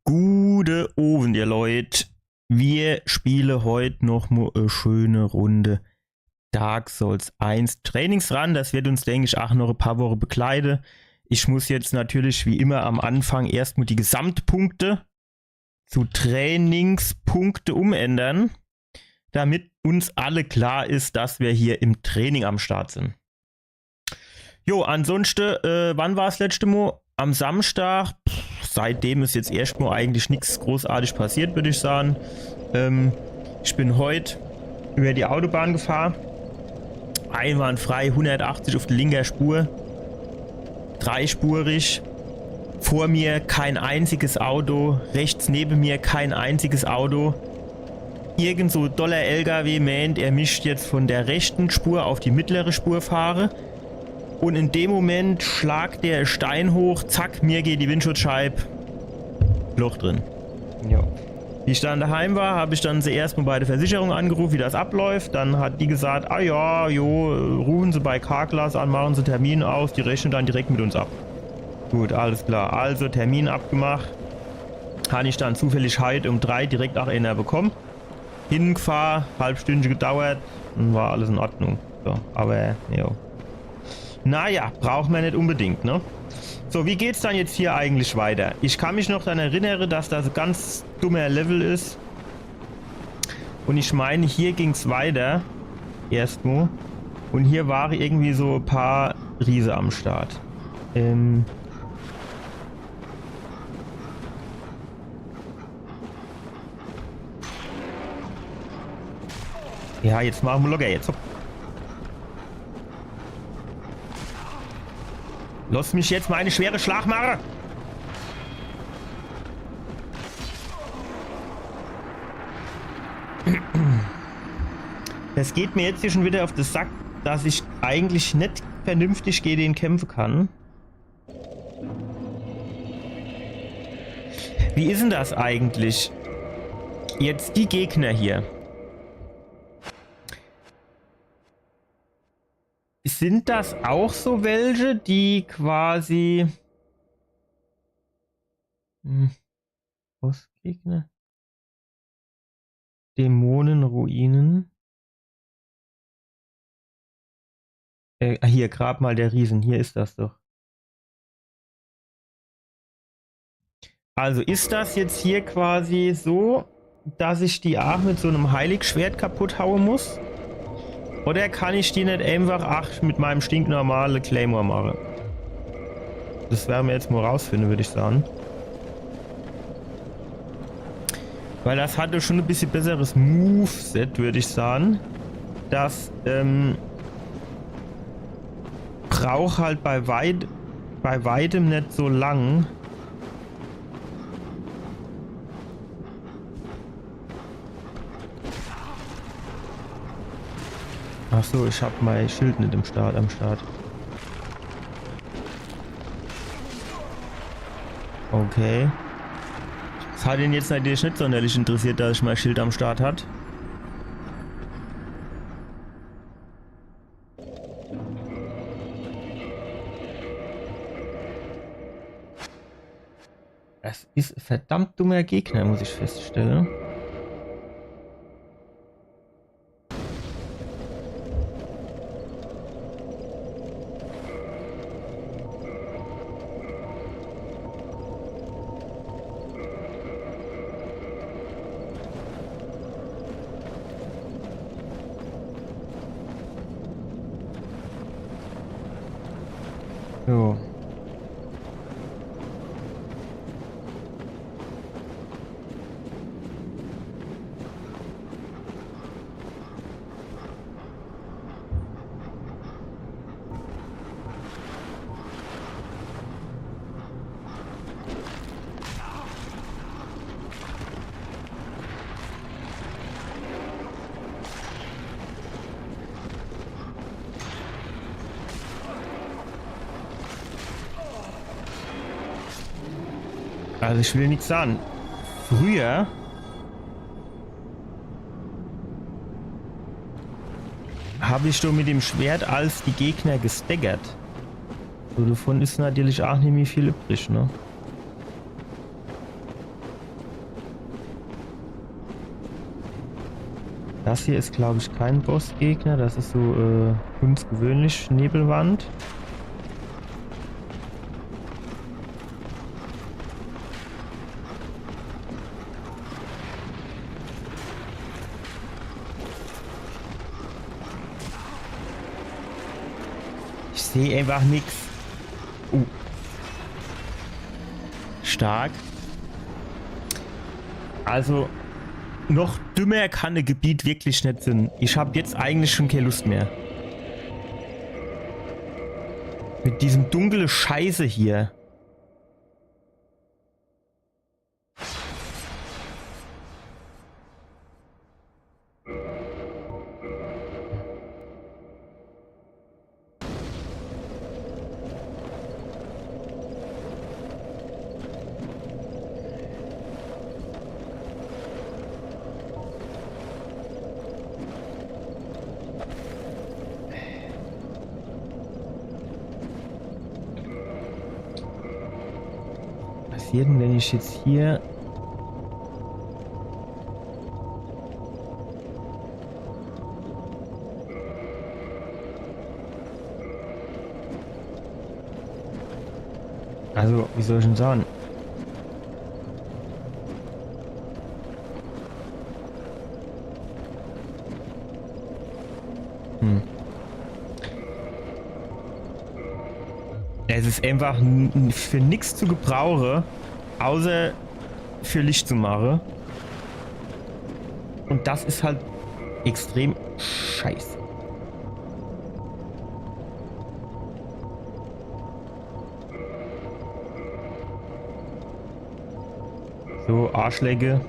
Gute Abend, ihr Leute. Wir spielen heute noch mal eine schöne Runde Dark Souls 1 Trainingsrun. Das wird uns, denke ich, auch noch ein paar Wochen begleiten. Ich muss jetzt natürlich wie immer am Anfang erstmal die Gesamtpunkte zu Trainingspunkte umändern, damit uns alle klar ist, dass wir hier im Training am Start sind. Jo, ansonsten, wann war das letzte Mal? Am Samstag. Seitdem ist jetzt erstmal eigentlich nichts großartig passiert, würde ich sagen. Ich bin heute über die Autobahn gefahren. Einwandfrei, 180 auf der linken Spur. Dreispurig. Vor mir kein einziges Auto. Rechts neben mir kein einziges Auto. Irgend so doller LKW meint, er mischt jetzt von der rechten Spur auf die mittlere Spur fahre. Und in dem Moment schlagt der Stein hoch, zack, mir geht die Windschutzscheibe, Loch drin. Ja. Wie ich dann daheim war, habe ich dann zuerst mal bei der Versicherung angerufen, wie das abläuft. Dann hat die gesagt, ah ja, jo, rufen Sie bei Carglass an, machen Sie Termin aus, die rechnen dann direkt mit uns ab. Gut, alles klar. Also Termin abgemacht. Habe ich dann zufällig heute um 3 direkt nach einer bekommen. Hingefahren, halbstündlich gedauert und war alles in Ordnung. So, aber, ja. Naja, braucht man nicht unbedingt, ne? So, wie geht's dann jetzt hier eigentlich weiter? Ich kann mich noch daran erinnern, dass das ein ganz dummer Level ist. Und ich meine, hier ging's weiter. Erstmal. Und hier waren irgendwie so ein paar Riese am Start. Ja, jetzt machen wir locker jetzt. Lass mich jetzt mal eine schwere Schlag machen. Das geht mir jetzt hier schon wieder auf den Sack, dass ich eigentlich nicht vernünftig gegen den kämpfen kann. Wie ist denn das eigentlich? Jetzt die Gegner hier. Sind das auch so welche, die quasi... Bossgegner? Dämonenruinen? Hier, grab mal der Riesen. Hier ist das doch. Also ist das jetzt hier quasi so, dass ich die auch mit so einem Heiligschwert kaputt hauen muss? Oder kann ich die nicht einfach mit meinem stinknormalen Claymore machen? Das werden wir jetzt mal rausfinden, würde ich sagen. Weil das hatte schon ein bisschen besseres Moveset, würde ich sagen. Das braucht halt bei weitem nicht so lang. Ach so, ich habe mein Schild nicht am Start. Okay. Das hat ihn jetzt natürlich nicht sonderlich interessiert, dass ich mein Schild am Start hat. Das ist ein verdammt dummer Gegner, muss ich feststellen. So. Also ich will nichts sagen. Früher habe ich schon mit dem Schwert als die Gegner gestaggert. So, davon ist natürlich auch nicht mehr viel übrig, ne? Das hier ist, glaube ich, kein Bossgegner. Das ist so uns gewöhnlich Nebelwand. Ich sehe einfach nichts. Stark. Also, noch dümmer kann ein Gebiet wirklich nicht sein. Ich habe jetzt eigentlich schon keine Lust mehr. Mit diesem dunklen Scheiße hier. Passiert denn, wenn ich jetzt hier... Also, wie soll ich denn sagen? Es ist einfach für nichts zu gebrauchen, außer für Licht zu machen. Und das ist halt extrem scheiße. So, Arschlecke.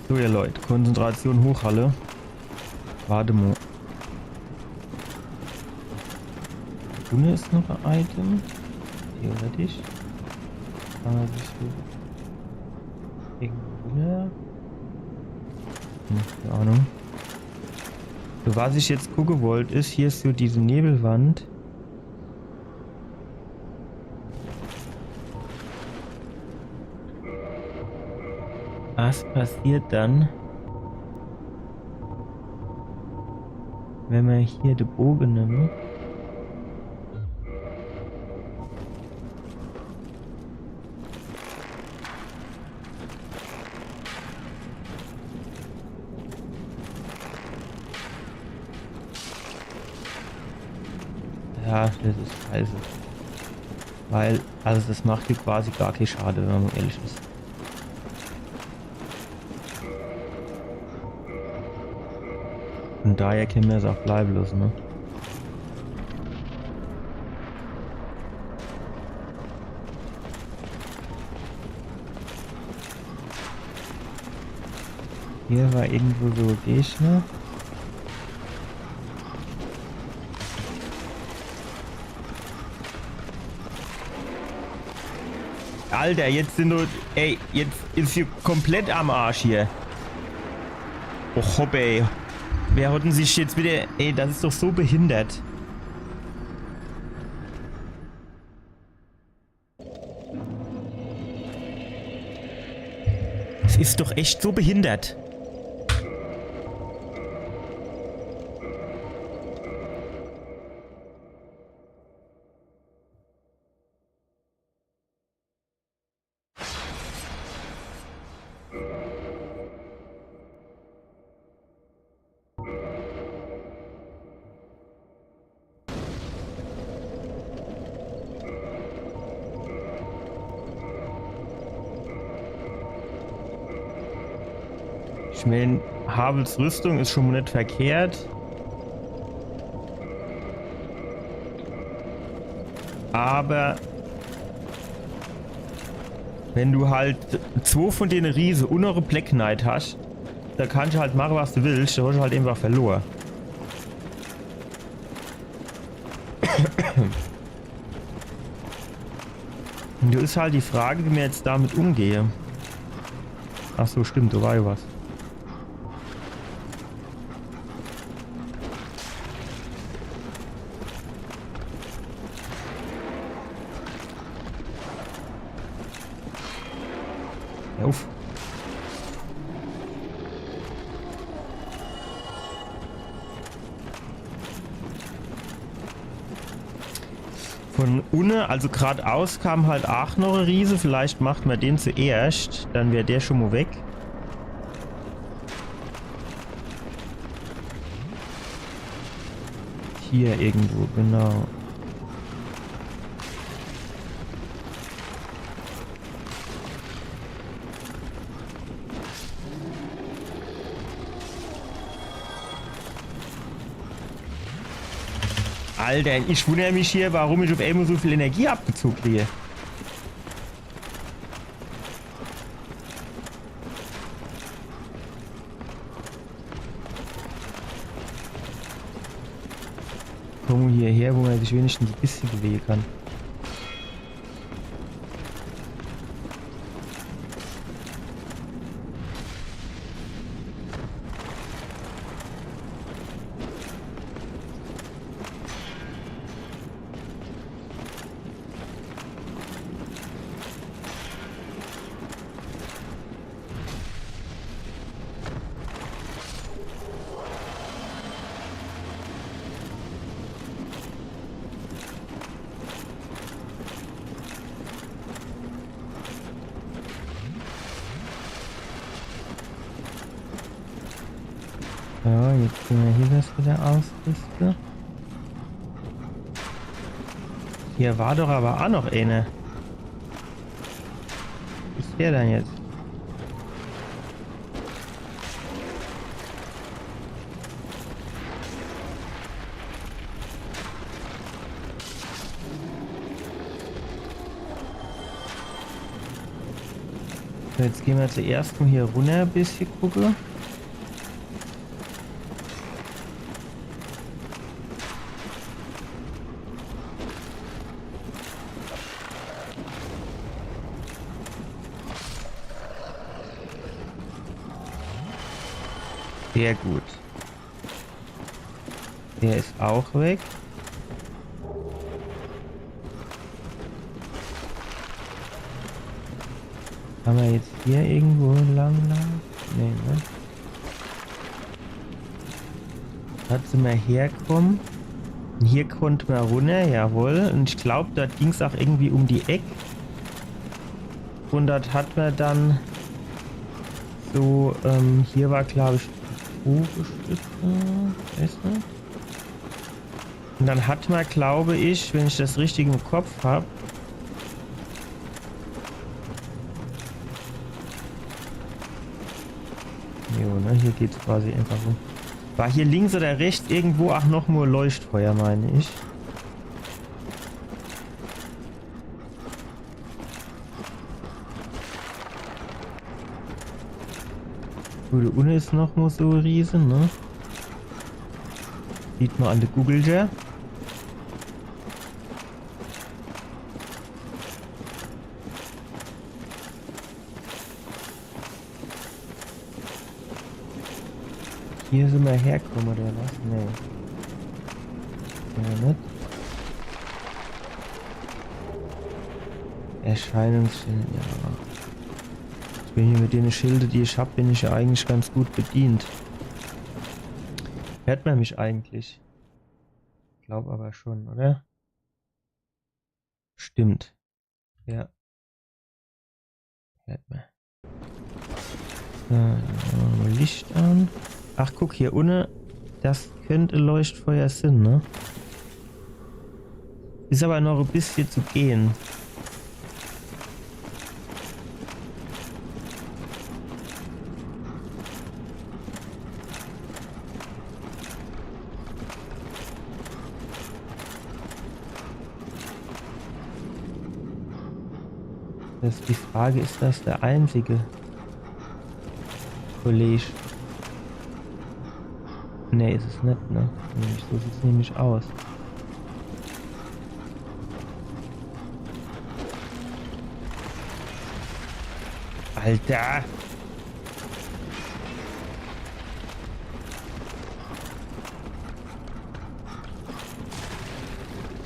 So, ihr Leute, Konzentration Hochhalle. Warte mal. Ohne ist noch ein Item. Theoretisch. Kann man sich so irgendwo... Keine Ahnung. So, was ich jetzt gucken wollte, ist, hier ist so diese Nebelwand. Was passiert dann, wenn man hier den Bogen nimmt? Ja, das ist scheiße. Weil, also das macht hier quasi gar keinen Schaden, wenn man ehrlich ist. Und daher können wir es auch bleiben lassen, ne? Hier war irgendwo so Gegner. Alter, jetzt sind nur... Ey, jetzt ist hier komplett am Arsch hier. Oh, hopp, ey. Wer hat denn sich jetzt wieder... Ey, das ist doch so behindert. Es ist doch echt so behindert. Ich meine, Havels Rüstung ist schon mal nicht verkehrt. Aber Wenn du halt 2 von denen Riesen und noch eine Black Knight hast, da kannst du halt machen, was du willst, da hast du halt einfach verloren. Und da ist halt die Frage, wie wir jetzt damit umgehen. Ach so, stimmt, da war ja was. Auf. Von unten, also geradeaus kam halt auch noch ein Riese. Vielleicht macht man den zuerst. Dann wäre der schon mal weg. Hier irgendwo, genau. Alter, ich wundere mich hier, warum ich auf einmal so viel Energie abgezogen kriege. Komm hierher, wo man sich wenigstens ein bisschen bewegen kann. So, jetzt können wir hier das wieder ausrüsten. Hier war doch aber auch noch eine. Was ist der denn jetzt? So, jetzt gehen wir zuerst mal hier runter ein bisschen gucken. Sehr gut. Der ist auch weg. Haben wir jetzt hier irgendwo lang? Nee, ne? Da sind wir herkommen. Und hier konnten wir runter, jawohl. Und ich glaube, da ging es auch irgendwie um die Ecke. Und das hat man dann so, hier war glaube ich und dann hat man, glaube ich, wenn ich das richtig im Kopf habe, ne, hier geht es quasi einfach um. War hier links oder rechts irgendwo auch noch nur Leuchtfeuer, meine ich. Gut, unten ist noch mal so riesen, ne? Sieht man an der Google ja. Hier sind wir herkommen, oder was? Nee. Ja, nicht. Erscheinungsschild, ja. Ich bin hier mit den Schilden, die ich habe, bin ich ja eigentlich ganz gut bedient. Hört man mich eigentlich? Ich glaube aber schon, oder? Stimmt. Ja. Hört man. So, dann machen wir mal Licht an. Ach, guck, hier unten. Das könnte Leuchtfeuer sein, ne? Ist aber noch ein bisschen zu gehen. Das ist die Frage, ist das der einzige College? Ne, ist es nicht, ne? So sieht es nämlich aus. Alter!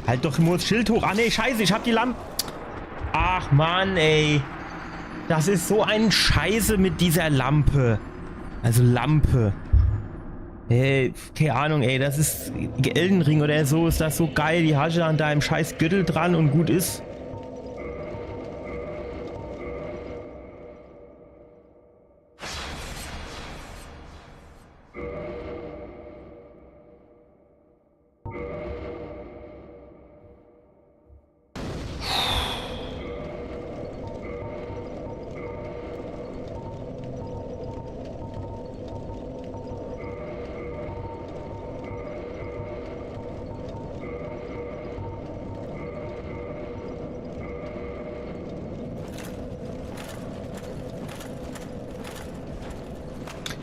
Halt doch nur das Schild hoch. Ah ne, scheiße, ich hab die Lampe. Ach Mann, ey. Das ist so ein Scheiße mit dieser Lampe. Also Lampe. Ey, keine Ahnung, ey. Das ist Elden Ring oder so. Ist das so geil. Die hast du an deinem scheiß Gürtel dran und gut ist.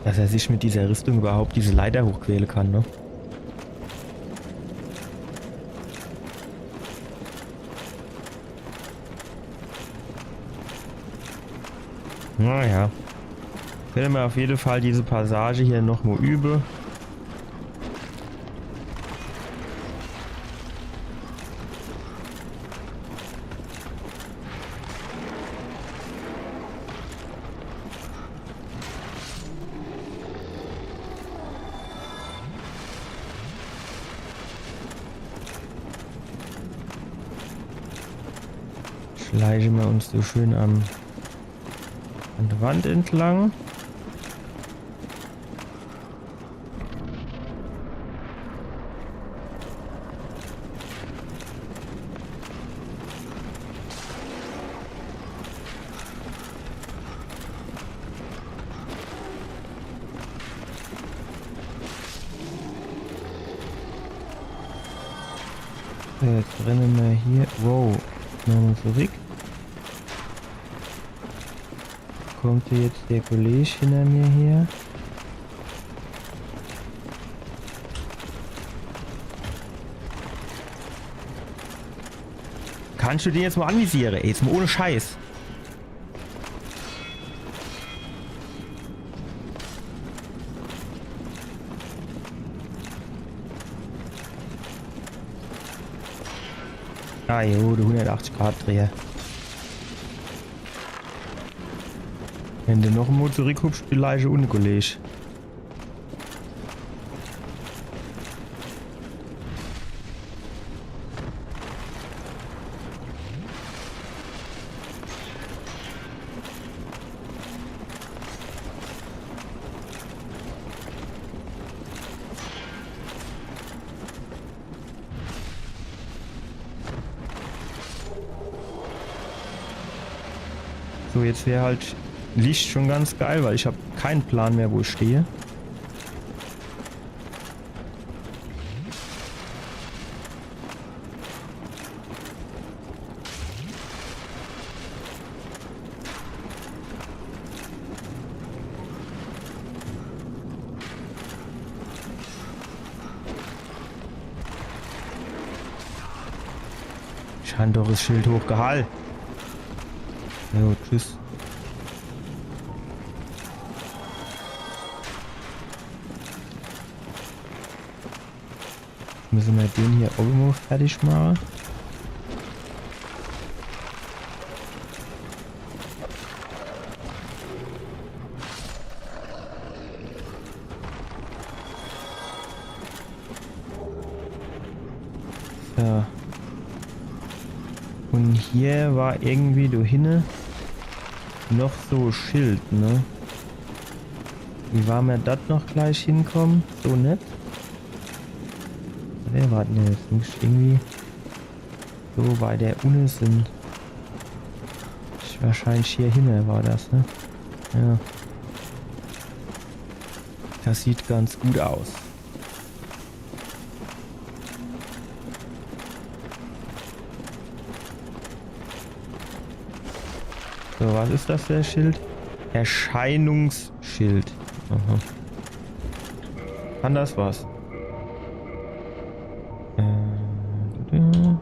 Dass er sich mit dieser Rüstung überhaupt diese Leiter hochquälen kann, ne? Naja. Ich werde mir auf jeden Fall diese Passage hier noch mal üben. Schleichen wir uns so schön an der Wand entlang. Jetzt rennen wir hier. Wow. Nochmal zurück. Kommt hier jetzt der Kollege hinter mir her? Kannst du den jetzt mal anvisieren? Ey, jetzt mal ohne Scheiß. Ah jo, du 180 Grad Dreher. Wenn du noch einmal zurückkommst, vielleicht ohne Kollege. So, jetzt wäre halt Licht schon ganz geil, weil ich habe keinen Plan mehr, wo ich stehe. Scheint doch das Schild hochgehalten. Jo, tschüss. Müssen wir den hier oben fertig machen. So. Und hier war irgendwie da hinten noch so Schild, ne? Wie war mir das noch gleich hinkommen? So nett. Wer war denn jetzt? Muss irgendwie so bei der Uni sind. Wahrscheinlich hier hinten war das, ne? Ja. Das sieht ganz gut aus. So, was ist das für ein Schild? Erscheinungsschild. Aha. Kann das was? Bitte.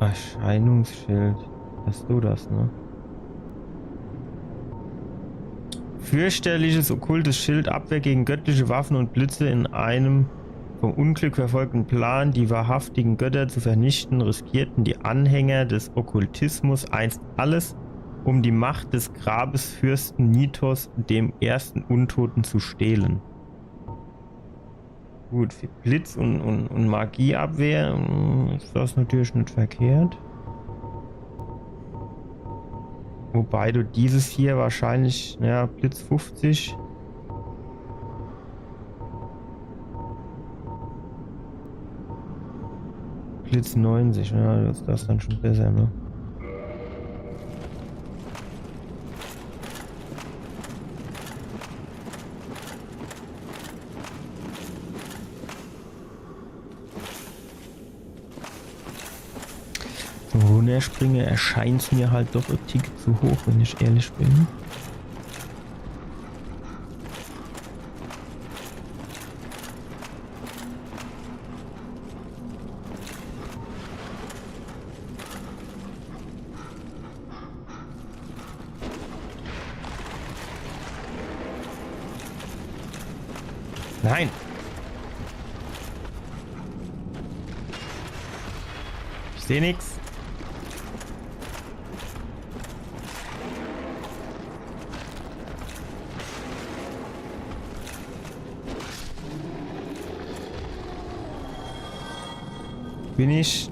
Erscheinungsschild. Hast du das, ne? Fürchterliches, okkultes Schild, Abwehr gegen göttliche Waffen und Blitze in einem vom Unglück verfolgten Plan, die wahrhaftigen Götter zu vernichten, riskierten die Anhänger des Okkultismus einst alles, um die Macht des Grabesfürsten Nithos, dem ersten Untoten, zu stehlen. Gut, für Blitz und Magieabwehr ist das natürlich nicht verkehrt. Wobei du dieses hier wahrscheinlich, ja, Blitz 50. Blitz 90, ja, das ist dann schon besser, ne? Zum Runterspringen erscheint es mir halt doch ein Tick zu hoch, wenn ich ehrlich bin. Nein! Ich sehe nichts. Bin ich...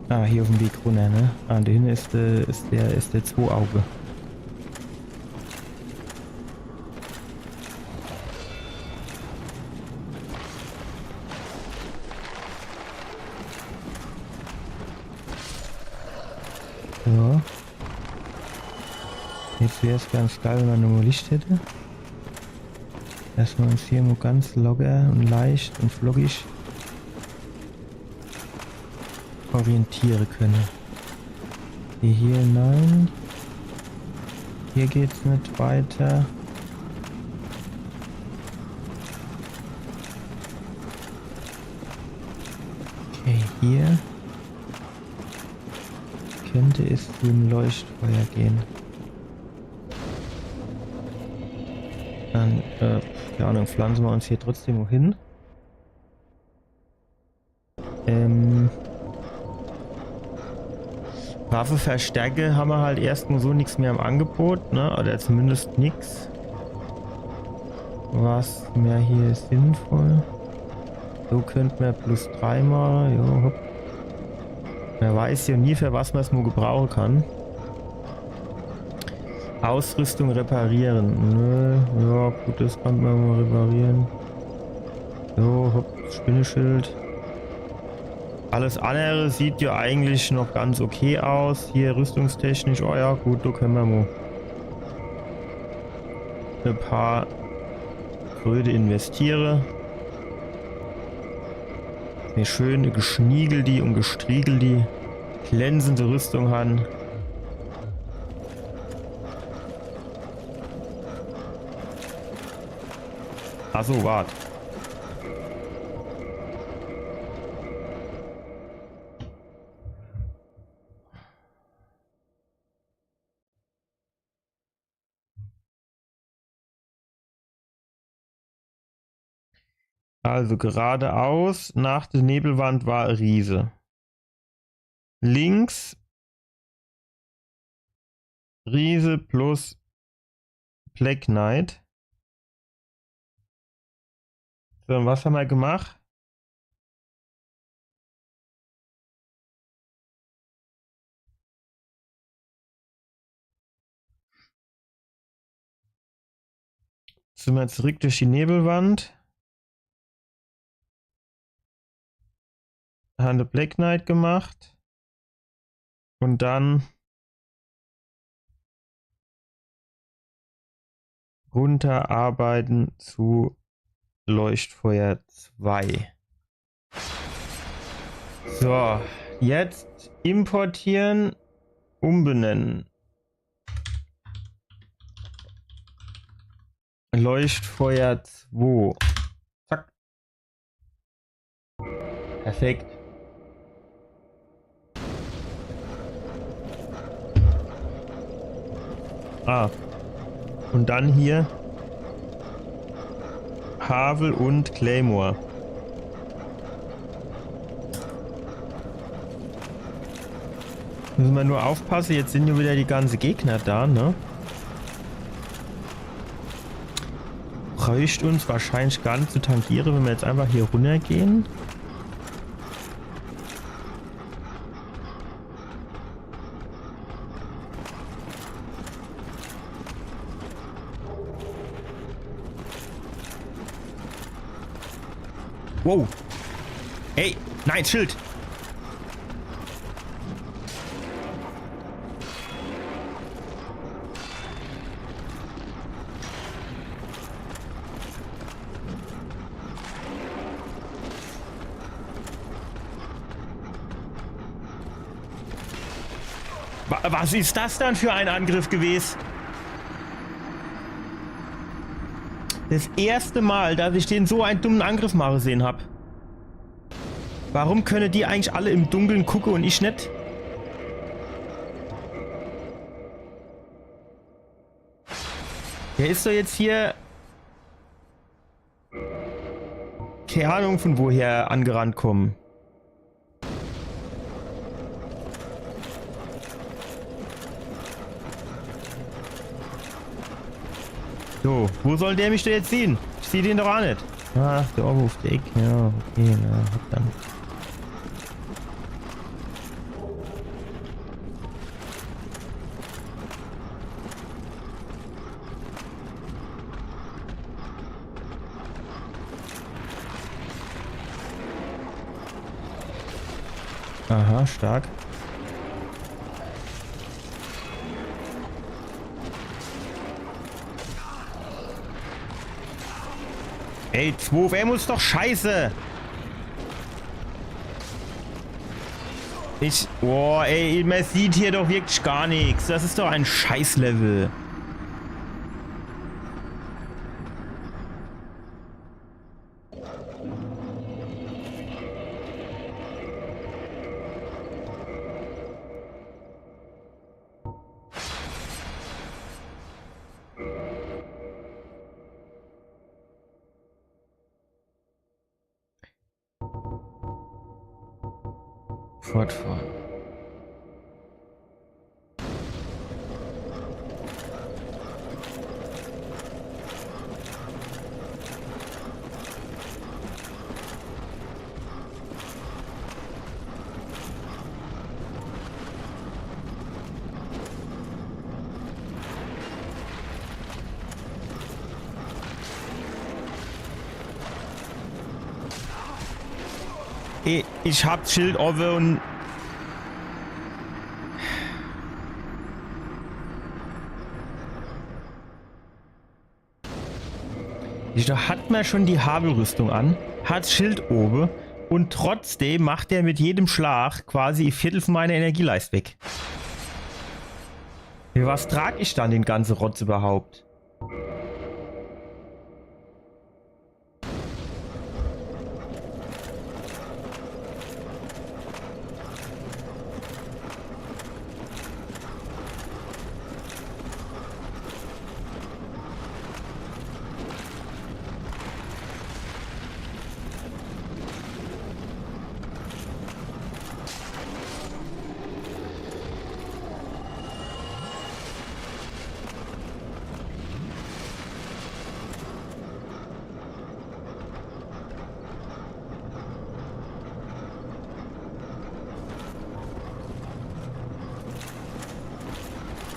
Ah, hier auf dem Weg runter, ne? Ah, da hinten ist der Zwei-Auge. Ja. Jetzt wäre es ganz geil, wenn man nur Licht hätte. Dass wir uns hier nur ganz locker und leicht und flockig orientieren können. Hier nein. Hier geht's nicht weiter. Okay, hier könnte es zum Leuchtfeuer gehen. Dann, keine Ahnung, pflanzen wir uns hier trotzdem hin. Waffenverstärke haben wir halt erstmal so nichts mehr im Angebot, ne? Oder zumindest nichts. Was mehr hier ist sinnvoll. So könnte man +3 mal. Jo, hopp. Man weiß ja nie, für was man es nur gebrauchen kann. Ausrüstung reparieren. Nö, ja, gut, das kann man mal reparieren. So, hopp, Spinneschild. Alles andere sieht ja eigentlich noch ganz okay aus. Hier rüstungstechnisch, oh ja, gut, da können wir mal ein paar Kröte investieren. Eine schöne geschniegelte und gestriegelte, glänzende Rüstung haben. Achso, warte. Also geradeaus nach der Nebelwand war Riese. Links Riese plus Black Knight. So, was haben wir gemacht? Sind wir zurück durch die Nebelwand. Haben wir Black Knight gemacht. Und dann runterarbeiten zu Leuchtfeuer 2. So, jetzt importieren, umbenennen. Leuchtfeuer 2. Zack. Perfekt. Und dann hier Havel und Claymore. Müssen wir nur aufpassen, jetzt sind ja wieder die ganzen Gegner da, ne? Bräuchte uns wahrscheinlich gar nicht zu tankieren, wenn wir jetzt einfach hier runter gehen. Wow. Ey, nein, Schild. Was ist das dann für ein Angriff gewesen? Das erste Mal, dass ich den so einen dummen Angriff mal gesehen habe. Warum können die eigentlich alle im Dunkeln gucken und ich nicht? Der ist doch jetzt hier... Keine Ahnung, von woher angerannt kommen. So, wo soll der mich denn jetzt sehen? Ich sehe den doch auch nicht. Ach, der oben auf der Ecke. Ja, okay, na, hab dann. Aha, stark. Ey, 2W muss doch scheiße. Boah, ey, man sieht hier doch wirklich gar nichts. Das ist doch ein Scheißlevel. Fortfahren. Ich hab Schild offen und... Da hat man schon die Havelrüstung an, hat Schild oben und trotzdem macht er mit jedem Schlag quasi ein Viertel von meiner Energieleist weg. Für was trage ich dann den ganzen Rotz überhaupt?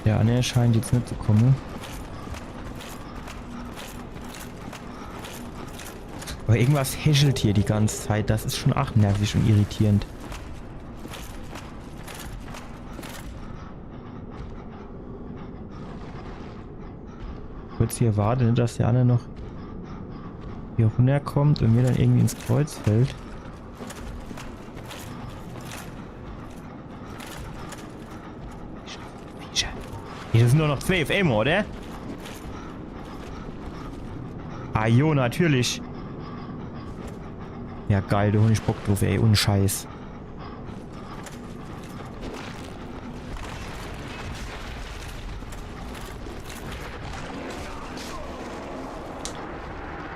Ja, ne, scheint jetzt nicht zu kommen. Aber irgendwas häschelt hier die ganze Zeit. Das ist schon auch nervig und irritierend. Kurz hier warten, dass der andere noch hier runterkommt und mir dann irgendwie ins Kreuz fällt. Hier sind nur noch 2 FM, oder? Ah jo, natürlich. Ja geil, da hol ich Bock drauf, ey, ohne Scheiß.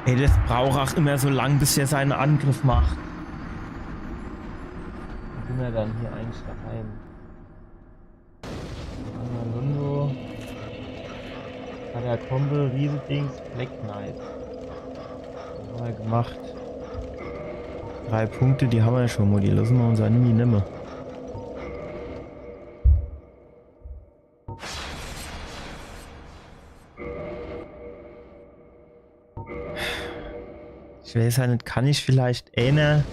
Ey, das braucht auch immer so lang, bis er seinen Angriff macht. Wo sind wir dann hier eigentlich daheim? Lundo. Katakombe, Riesedings, Black Knight. Das haben wir gemacht. 3 Punkte, die haben wir ja schon mal, die lassen wir uns ja nie nehmen. Ich weiß ja nicht, kann ich vielleicht einer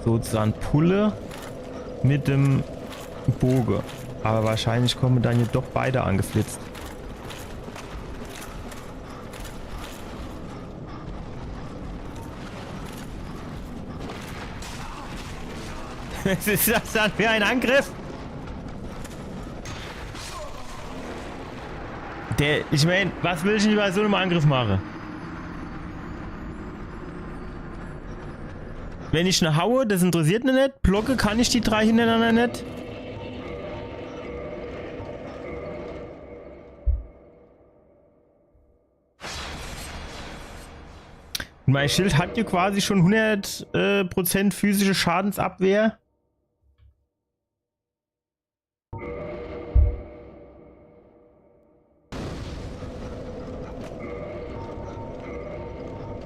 sozusagen Pulle mit dem Bogen. Aber wahrscheinlich kommen dann hier doch beide angeflitzt. Was ist das dann für ein Angriff? Ich meine, was will ich denn bei so einem Angriff machen? Wenn ich eine haue, das interessiert mich nicht. Blocke kann ich die 3 hintereinander nicht. Und mein Schild hat ja quasi schon 100% physische Schadensabwehr.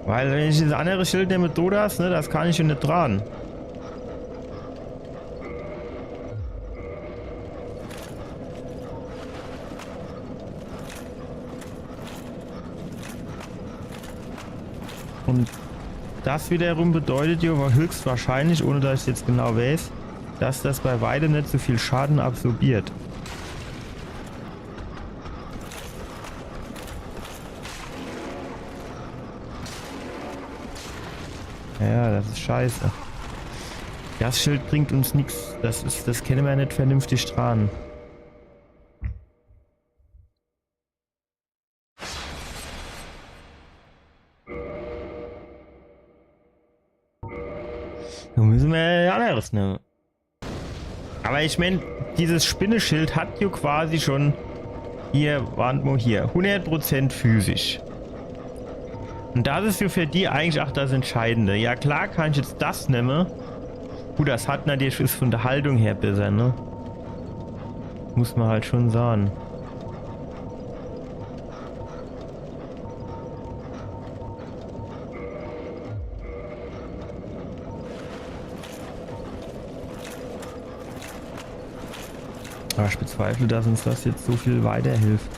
Weil wenn ich das andere Schild nehme, Dodas, ne, das kann ich ja nicht tragen. Und das wiederum bedeutet ja höchstwahrscheinlich, ohne dass ich jetzt genau weiß, dass das bei weitem nicht so viel Schaden absorbiert. Ja, das ist scheiße. Das Schild bringt uns nichts. Das können wir nicht vernünftig tragen. Dann müssen wir anderes nehmen. Aber ich meine, dieses Spinneschild hat ja quasi schon hier, warten wir hier, 100% physisch. Und das ist ja für die eigentlich auch das Entscheidende. Ja klar kann ich jetzt das nehmen. Gut, das hat natürlich ist von der Haltung her besser, ne? Muss man halt schon sagen. Aber ich bezweifle, dass uns das jetzt so viel weiterhilft.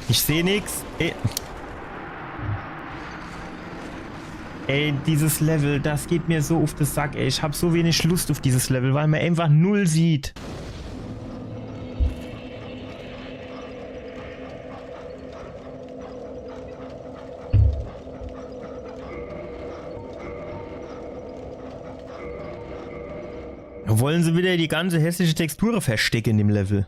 Ich sehe nichts. Ey, dieses Level, das geht mir so auf den Sack, ey. Ich habe so wenig Lust auf dieses Level, weil man einfach null sieht. Wollen sie wieder die ganze hässliche Textur verstecken in dem Level?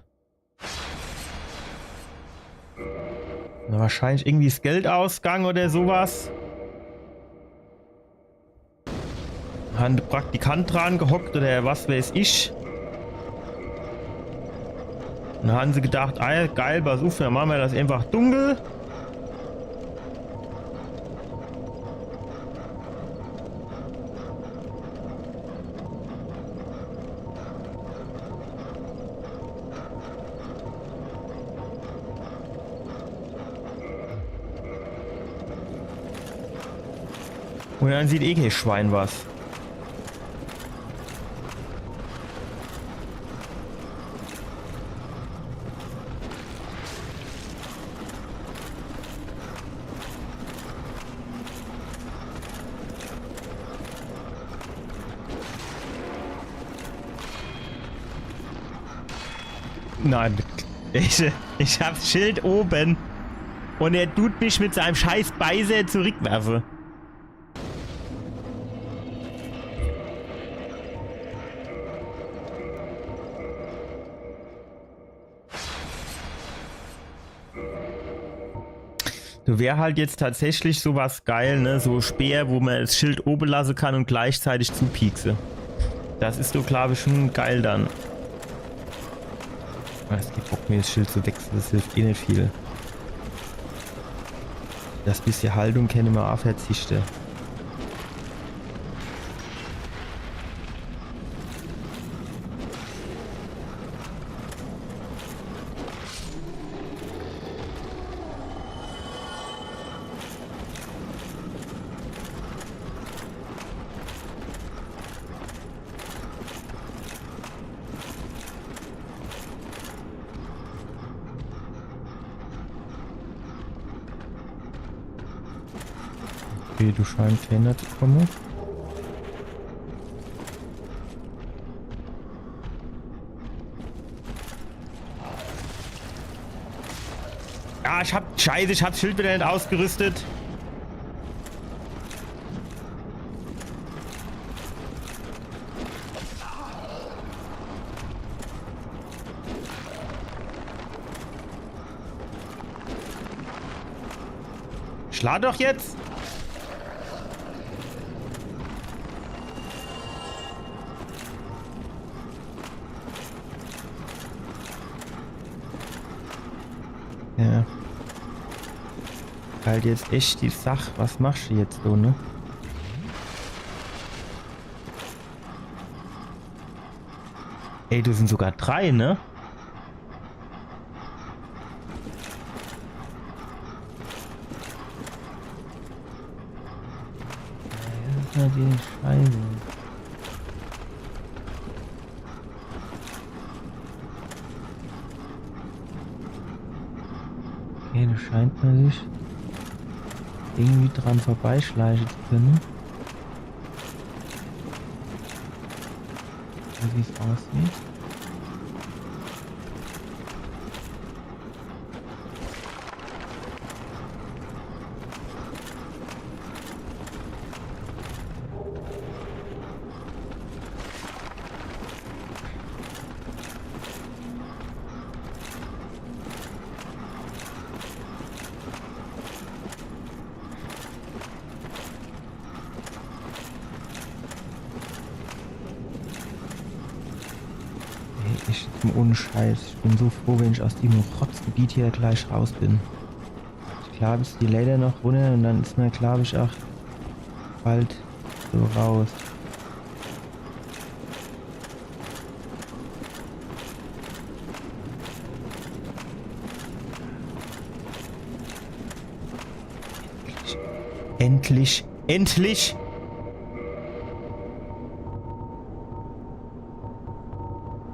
Na, wahrscheinlich irgendwie das Geldausgang oder sowas. Hat ein Praktikant dran gehockt oder was weiß ich. Dann haben sie gedacht, ah, geil, pass auf, dann machen wir das einfach dunkel. Und dann sieht eh kein Schwein was. Nein, ich hab Schild oben. Und er tut mich mit seinem scheiß Beiser zurückwerfen. So wäre halt jetzt tatsächlich sowas geil, ne? So Speer, wo man das Schild oben lassen kann und gleichzeitig zupiekse. Das ist doch, glaube ich, schon geil dann. Es gibt Bock, mir das Schild zu wechseln, das hilft eh nicht viel. Das bisschen Haltung kann ich mir auch verzichten. Okay, du scheinst verhindert zu kommen. Ja, Scheiße, ich hab das Schild wieder nicht ausgerüstet. Schlag doch jetzt! Ja. Halt jetzt echt die Sache. Was machst du jetzt so, ne? Ey, du sind sogar 3, ne? Ja, die Scheiße. Okay, das scheint man sich irgendwie dran vorbeischleichen zu können. So wie es aussieht. Ohne Scheiß. Ich bin so froh, wenn ich aus diesem Rotzgebiet hier gleich raus bin. Ich glaube, es die Lader noch runter und dann ist mir, glaube ich, auch bald so raus. Endlich! Endlich!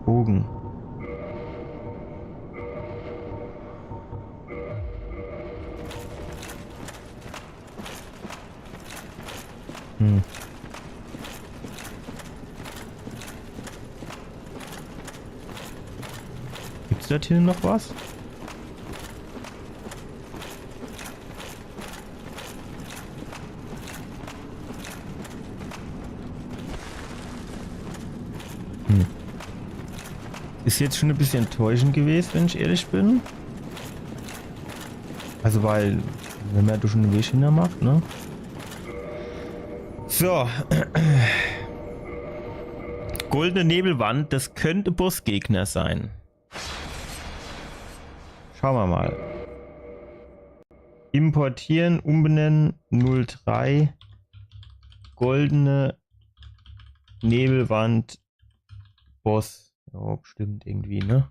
Bogen. Gibt's da hier noch was? Ist jetzt schon ein bisschen enttäuschend gewesen, wenn ich ehrlich bin. Also weil, wenn man durch einen Weg hinter macht, ne? So. Goldene Nebelwand, das könnte Bossgegner sein. Schauen wir mal. Importieren, umbenennen, 03. Goldene Nebelwand, Boss. Ja, bestimmt irgendwie, ne?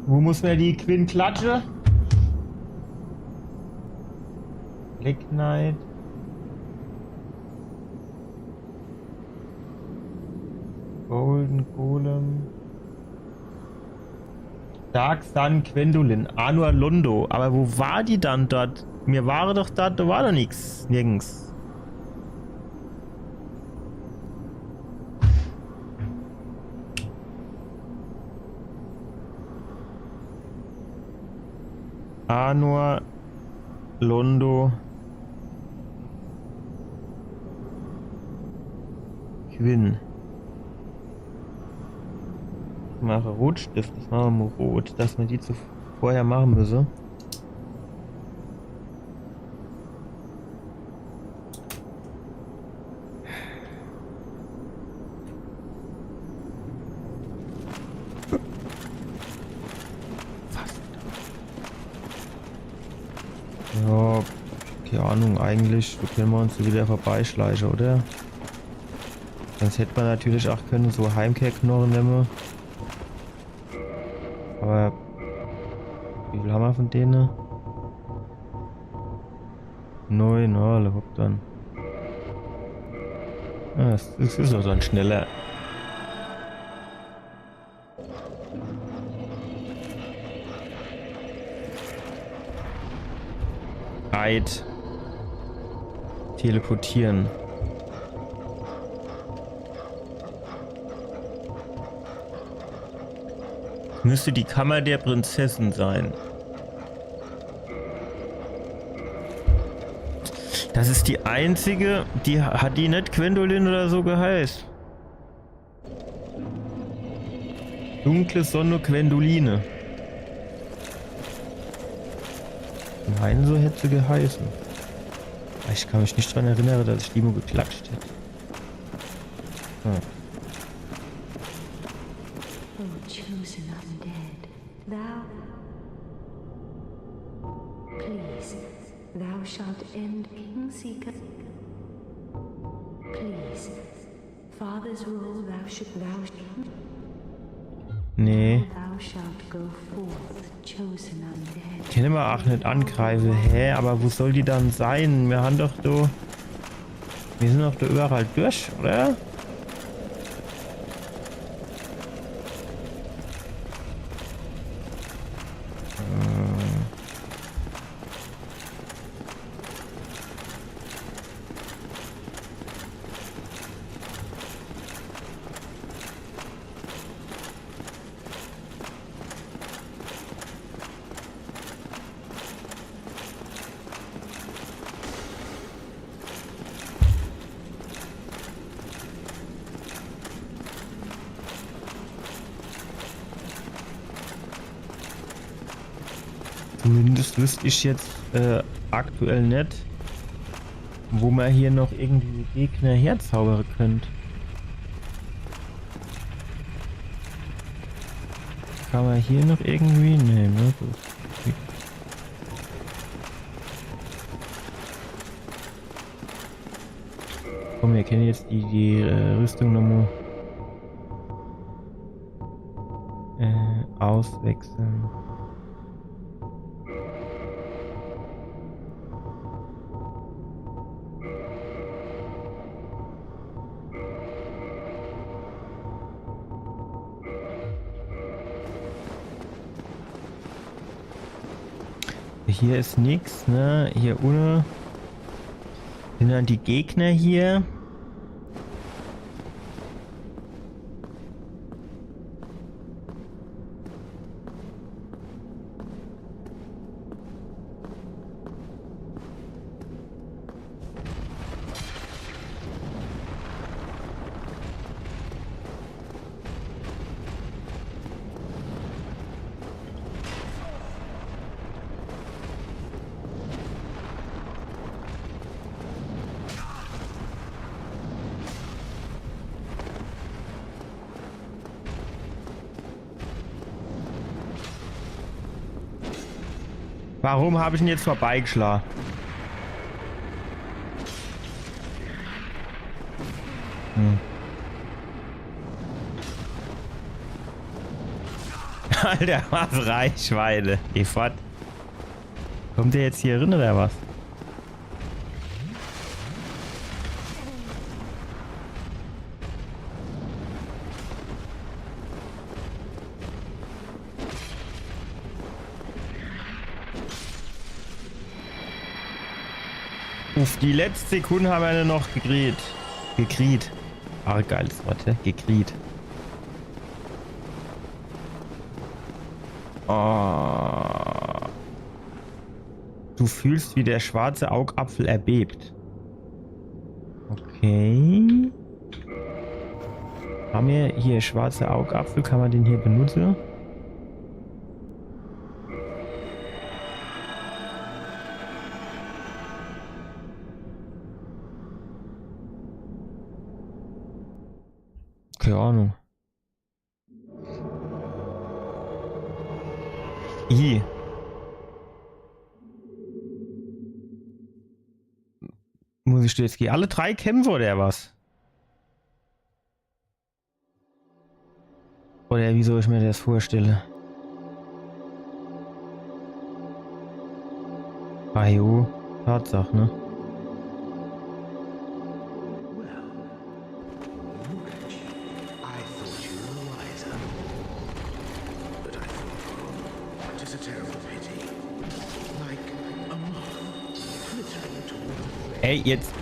Wo muss man die Quinn klatsche? Black Knight. Golden Golem. Dark Sun Gwendolyn. Anor Londo. Aber wo war die dann dort? Mir war doch da war doch nichts. Nirgends. Anor Londo. Quinn. Ich mache Rotstift, das machen wir mal rot, dass man die vorher machen müsse. Ja, keine Ahnung, eigentlich können wir uns so wieder vorbeischleichen, oder? Sonst hätte man natürlich auch können so Heimkehrknochen nehmen. Aber wie viel haben wir von denen? 9, oh, hopp dann. Ah, das ist auch so ein schneller. Reit. Teleportieren. Müsste die Kammer der Prinzessin sein. Das ist die einzige, die hat die nicht Gwendolyn oder so geheißt. Dunkle Sonne Gwendoline. Ich meine, so hätte sie geheißen. Ich kann mich nicht daran erinnern, dass ich die mal geklatscht hätte. Hm. Nee. Können wir auch nicht angreifen. Hä, aber wo soll die dann sein? Wir haben doch da... Wir sind doch da überall durch, oder? Zumindest wüsste ich jetzt aktuell nicht, wo man hier noch irgendwie Gegner herzaubern könnte. Kann man hier noch irgendwie? Nee, ne? Komm, wir können jetzt die Rüstung nochmal auswechseln. Hier ist nichts, ne? Hier ohne sind dann die Gegner hier. Warum habe ich ihn jetzt vorbeigeschlagen? Alter, was Reichweite. Geh fort. Kommt der jetzt hier rein oder was? Auf die letzte Sekunde haben wir ihn noch gekriegt. Gekriegt. Ah, geiles Wort, ja? Gekriegt. Oh. Du fühlst, wie der schwarze Augapfel erbebt. Okay. Haben wir hier schwarze Augapfel? Kann man den hier benutzen? Keine Ahnung. I. Muss ich jetzt alle 3 kämpfen oder was? Oder wie soll ich mir das vorstellen? Ah jo, Tatsache, ne? Ey, jetzt.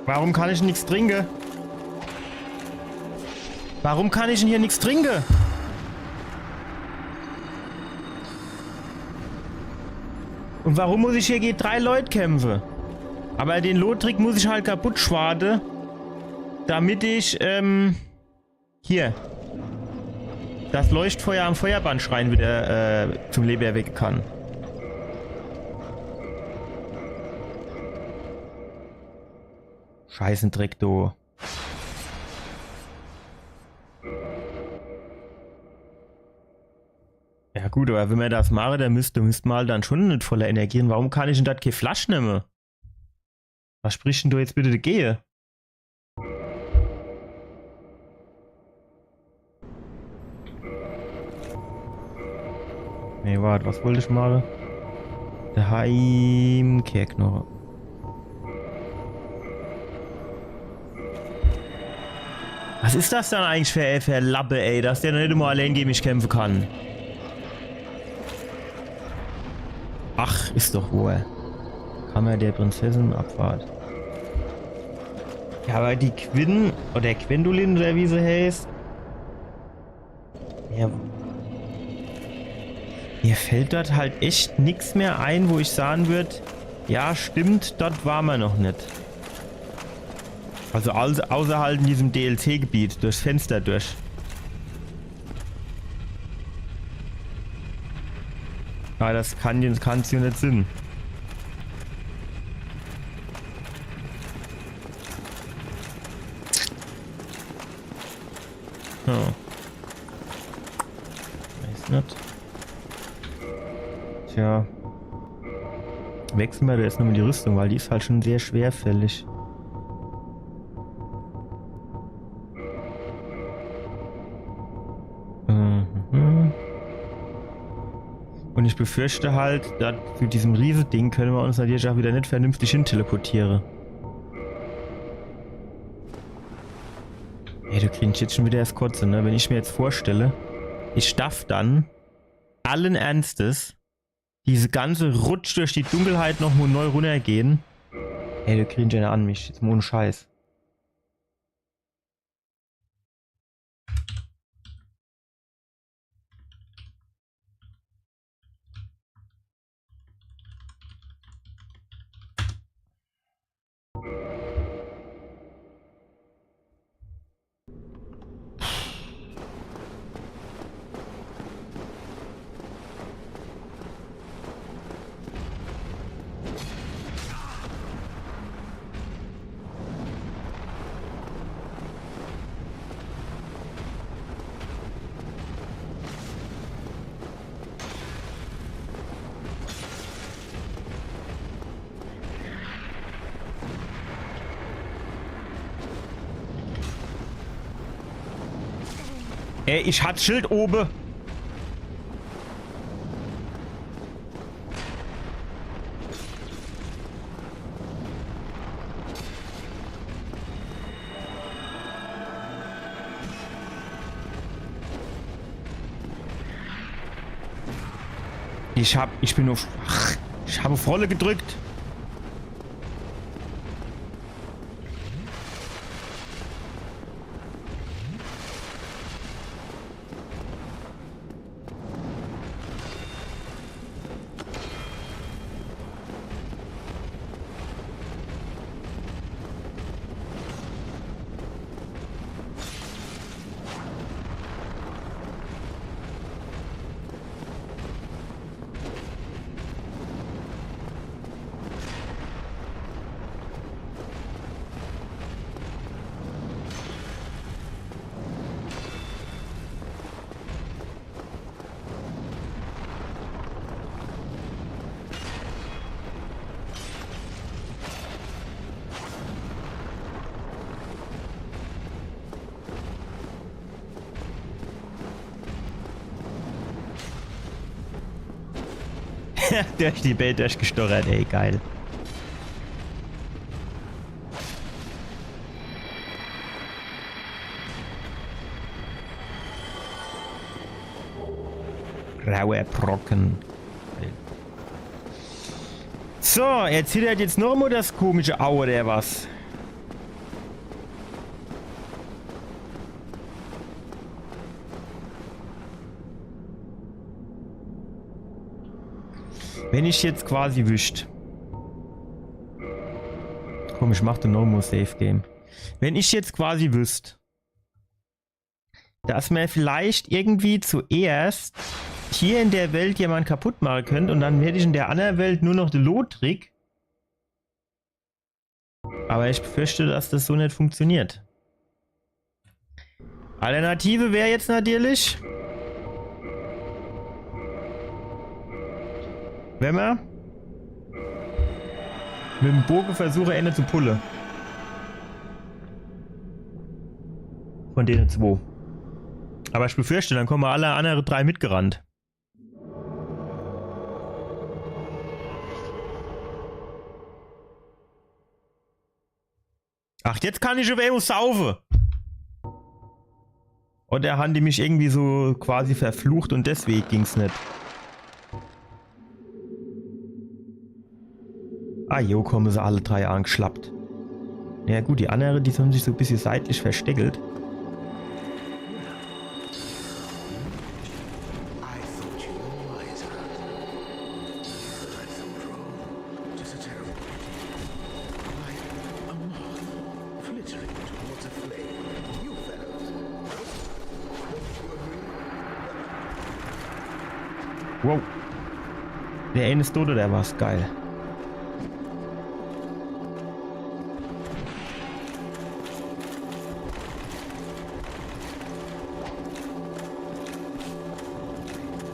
Warum kann ich nichts trinken? Warum kann ich denn hier nichts trinken? Und warum muss ich hier gegen 3 Leute kämpfen? Aber den Lothric muss ich halt kaputt schwade, damit ich, hier, das Leuchtfeuer am Feuerbandschrein wieder, zum Leben erwecken kann. Scheißen Dreck, du. Ja gut, aber wenn wir das machen, dann müsste mal dann schon nicht voller Energie. Warum kann ich denn das keine Flasche nehmen? Was spricht denn du jetzt bitte dagegen? Nee, warte, was wollte ich machen? Der Heimkehrknochen. Was ist das dann eigentlich für Lappe, ey, dass der nicht immer allein gegen mich kämpfen kann? Ach, ist doch wohl. Kammer der Prinzessin Abfahrt. Ja, aber die Quinn oder Gwendolin oder wie sie heißt. Ja. Mir fällt dort halt echt nichts mehr ein, wo ich sagen würde, ja stimmt, dort waren wir noch nicht. Also außer halt in diesem DLC-Gebiet, durchs Fenster durch. Ja, das kann es ja nicht Sinn. Ja. Weiß nicht. Tja. Wechseln wir jetzt nochmal die Rüstung, weil die ist halt schon sehr schwerfällig. Und ich befürchte halt, dass zu diesem Riesending können wir uns natürlich auch wieder nicht vernünftig hin teleportieren. Ey, du kriegst jetzt schon wieder das Kotzen, ne? Wenn ich mir jetzt vorstelle, ich darf dann allen Ernstes diese ganze Rutsch durch die Dunkelheit noch mal neu runtergehen. Ey, du kriegst ja an mich, jetzt mal ohne Scheiß. Ey, ich hatte Schild oben. Ich habe auf Rolle gedrückt. Durch die Welt durchgestochert, ey, geil. Rauer Brocken. So, erzählt jetzt noch mal das komische Au oder was? Wenn ich jetzt quasi wüsste. Komm, ich mach den Normal Safe Game. Wenn ich jetzt quasi wüsste, dass man vielleicht irgendwie zuerst hier in der Welt jemanden kaputt machen könnte und dann hätte ich in der anderen Welt nur noch den Lot-Trick. Aber ich befürchte, dass das so nicht funktioniert. Alternative wäre jetzt natürlich, wenn man mit dem Bogen versuche, Ende zu pullen. Von denen 2. Aber ich befürchte, dann kommen alle anderen 3 mitgerannt. Ach, jetzt kann ich über saufen. Oder haben die mich irgendwie so quasi verflucht und deswegen ging's nicht. Ah, jo, kommen sie alle 3 angeschlappt. Ja gut, die anderen, die haben sich so ein bisschen seitlich versteckelt. Wow. Der eine ist tot oder was? Geil.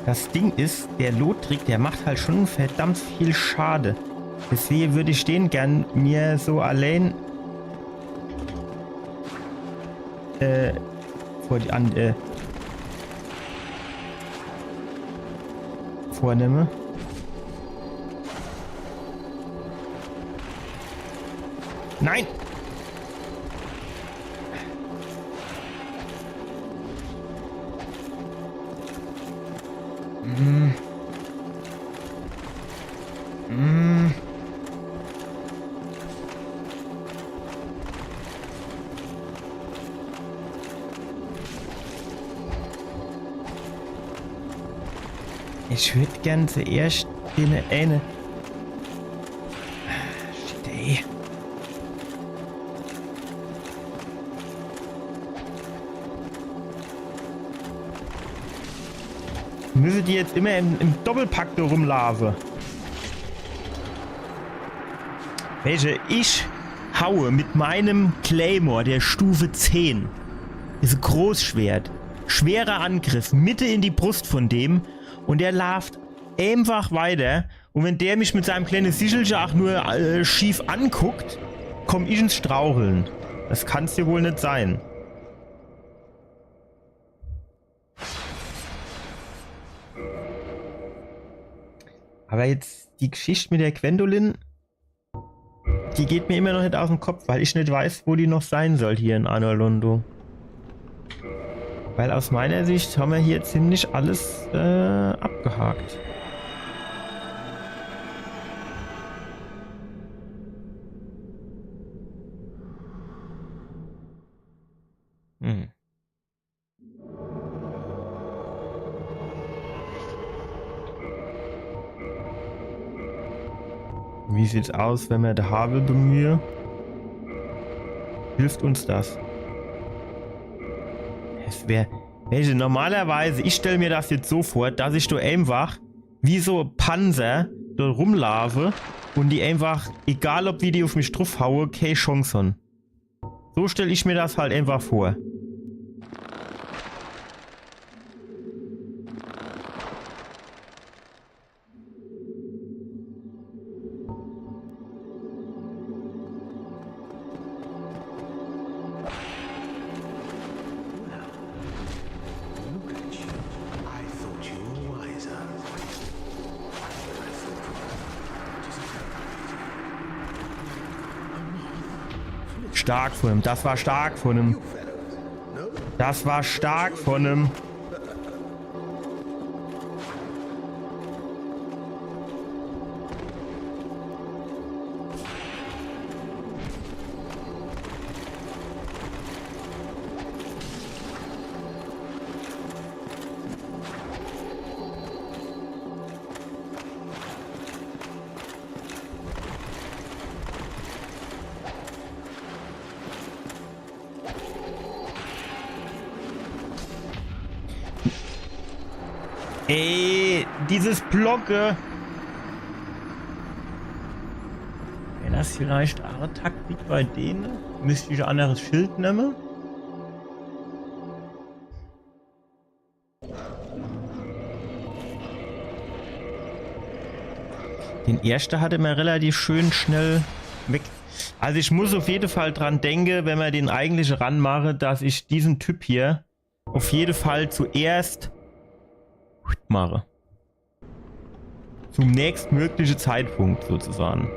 Das Ding ist, der Lot-Trick, der macht halt schon verdammt viel Schade. Deswegen würde ich den gern mir so allein vornehme. Nein! Ich würde gern zuerst den eine. Shit, ey. Müssen die jetzt immer im Doppelpack da rumlaufen? Welche ich haue mit meinem Claymore der Stufe 10. Ist ein Großschwert. Schwerer Angriff. Mitte in die Brust von dem. Und der läuft einfach weiter. Und wenn der mich mit seinem kleinen Sichelchen auch nur schief anguckt, komme ich ins Straucheln. Das kann es dir wohl nicht sein. Aber jetzt die Geschichte mit der Gwendolyn, die geht mir immer noch nicht aus dem Kopf, weil ich nicht weiß, wo die noch sein soll hier in Anor Londo. Weil aus meiner Sicht haben wir hier ziemlich alles abgehakt. Wie sieht's aus, wenn wir den Havel bemühen? Hilft uns das? Es wäre... Normalerweise, ich stelle mir das jetzt so vor, dass ich da einfach wie so Panzer da rumlaufe und die einfach, egal ob wie die auf mich drauf haue, keine Chance haben. So stelle ich mir das halt einfach vor. Stark von ihm. Das war stark von ihm. Das war stark von ihm. Ey, dieses Blocke. Wäre das vielleicht eine Taktik bei denen? Müsste ich ein anderes Schild nehmen? Den ersten hatte man relativ schön schnell weg. Also ich muss auf jeden Fall dran denken, wenn wir den eigentlich ranmachen, dass ich diesen Typ hier auf jeden Fall zuerst mache. Zum nächstmöglichen Zeitpunkt sozusagen.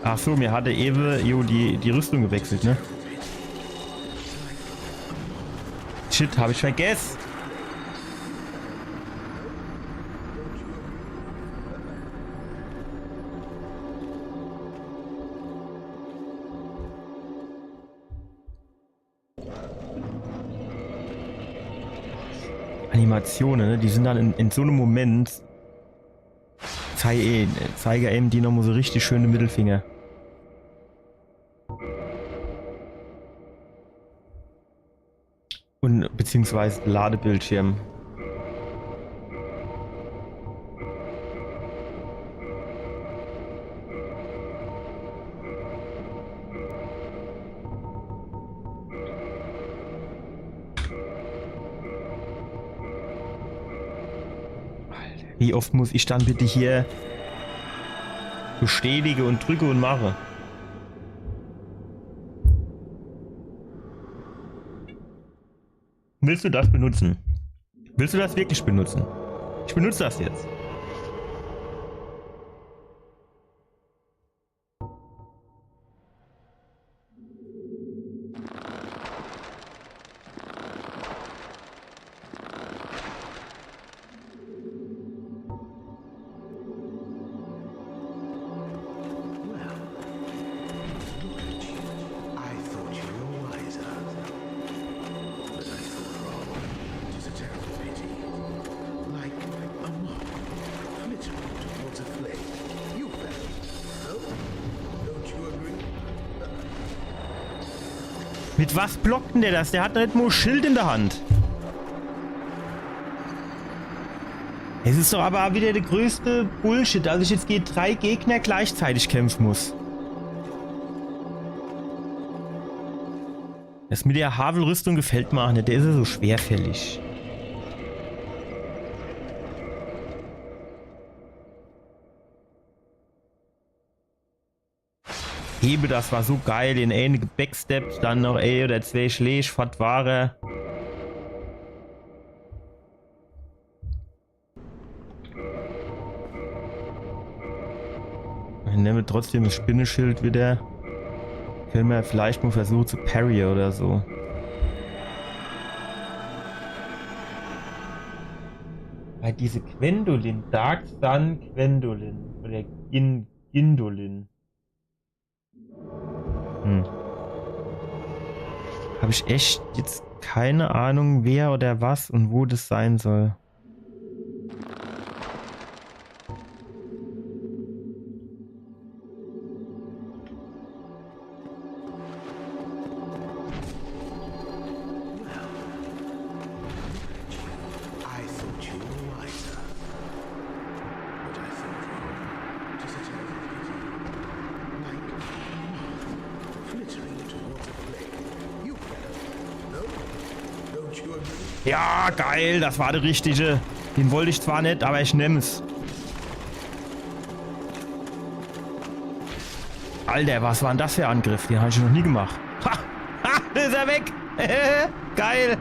Ach so, mir hatte Ewe die Rüstung gewechselt, ne? Shit, habe ich vergessen. Animationen, ne? Die sind dann in so einem Moment. Zeige eben die nochmal so richtig schöne Mittelfinger. Und beziehungsweise Ladebildschirm. Wie oft muss ich dann bitte hier bestätige und drücke und mache? Willst du das benutzen? Willst du das wirklich benutzen? Ich benutze das jetzt. Mit was blockt denn der das? Der hat nicht nur ein Schild in der Hand. Es ist doch aber wieder der größte Bullshit, dass ich jetzt gegen 3 Gegner gleichzeitig kämpfen muss. Das mit der Havel-Rüstung gefällt mir auch nicht. Der ist ja so schwerfällig. Hebe, das war so geil. In einige Backsteps, dann noch oder 2 Schläge, was war er? nehme trotzdem das Spinnenschild wieder. Können wir vielleicht mal versuchen zu parry oder so. Bei diese Gwendolin, Dark Sun Gwendolin oder Gindolin. Habe ich echt jetzt keine Ahnung, wer oder was und wo das sein soll. Ja, geil, das war der richtige. Den wollte ich zwar nicht, aber ich nehme es. Alter, was war denn das für ein Angriff? Den habe ich noch nie gemacht. Ha! Ha! Da ist er weg! Geil!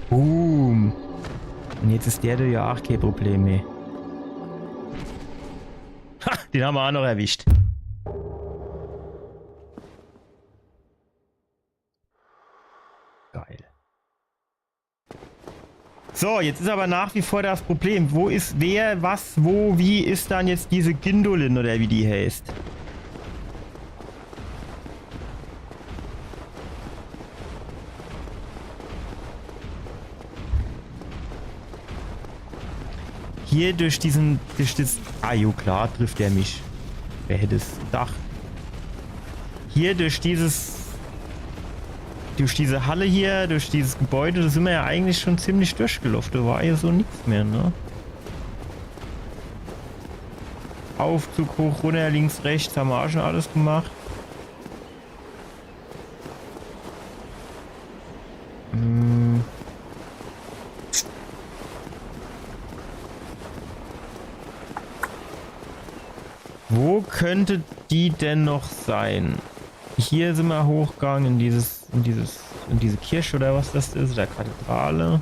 Boom! Und jetzt ist der ja auch kein Problem mehr. Ha! Den haben wir auch noch erwischt. Geil. So, jetzt ist aber nach wie vor das Problem. Wo ist wer, was, wo, wie ist dann jetzt diese Gindolin oder wie die heißt? Hier durch das... Ah, jo, klar, trifft er mich. Wer hätte es gedacht? Hier durch diese Halle hier, durch dieses Gebäude, da sind wir ja eigentlich schon ziemlich durchgelaufen. Da war ja so nichts mehr, ne? Aufzug hoch, runter, links, rechts, haben wir auch schon alles gemacht. Wo könnte die denn noch sein? Hier sind wir hochgegangen in diese Kirche oder was das ist, der Kathedrale.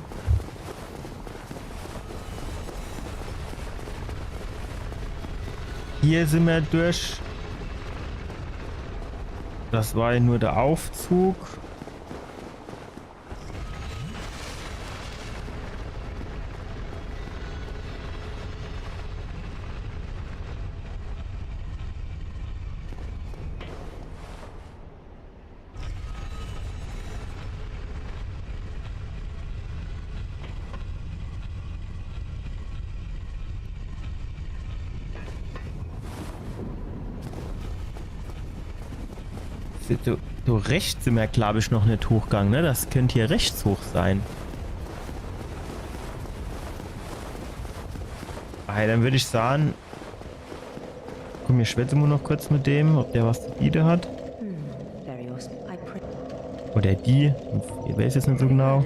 Hier sind wir durch. Das war ja nur der Aufzug. Du rechts sind wir, glaube ich, noch nicht hochgegangen, ne? Das könnte hier rechts hoch sein. Ah, dann würde ich sagen... Komm, wir schwätzen wir noch kurz mit dem, ob der was zu bieten hat. Oder die. Ich weiß jetzt nicht so genau.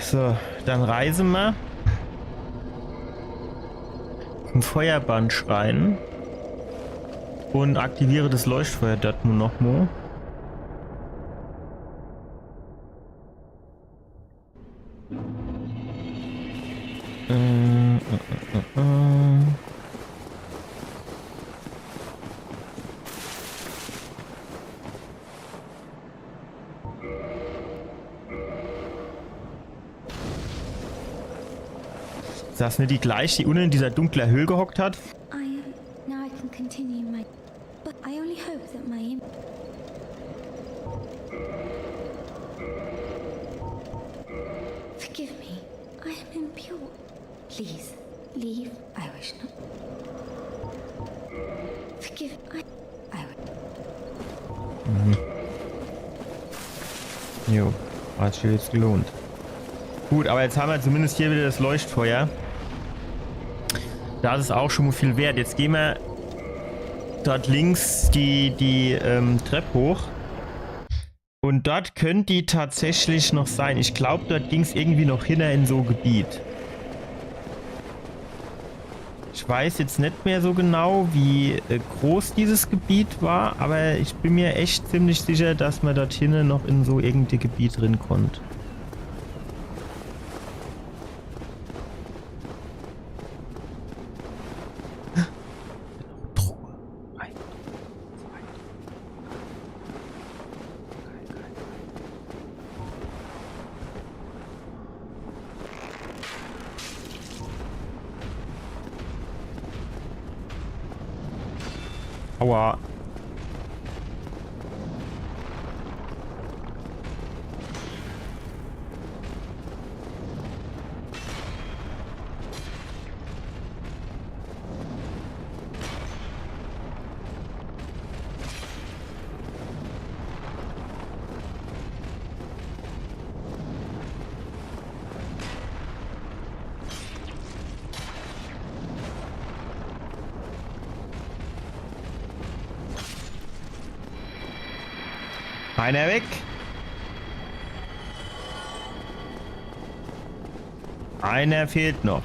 So, dann reisen wir. Im Feuerbandschrein und aktiviere das Leuchtfeuer dort nur noch mal. Ist das nicht die gleiche, die unten in dieser dunklen Höhle gehockt hat? Forgive me. I am impure. Please, leave. I wish not. Forgive me. Jo, hat sich jetzt gelohnt. Gut, aber jetzt haben wir zumindest hier wieder das Leuchtfeuer. Das ist auch schon mal viel wert. Jetzt gehen wir dort links die Treppe hoch. Und dort könnte die tatsächlich noch sein. Ich glaube, dort ging es irgendwie noch hinter in so ein Gebiet. Ich weiß jetzt nicht mehr so genau, wie groß dieses Gebiet war, aber ich bin mir echt ziemlich sicher, dass man dort hinten noch in so irgendein Gebiet drin konnte. Aua. Einer weg. Einer fehlt noch.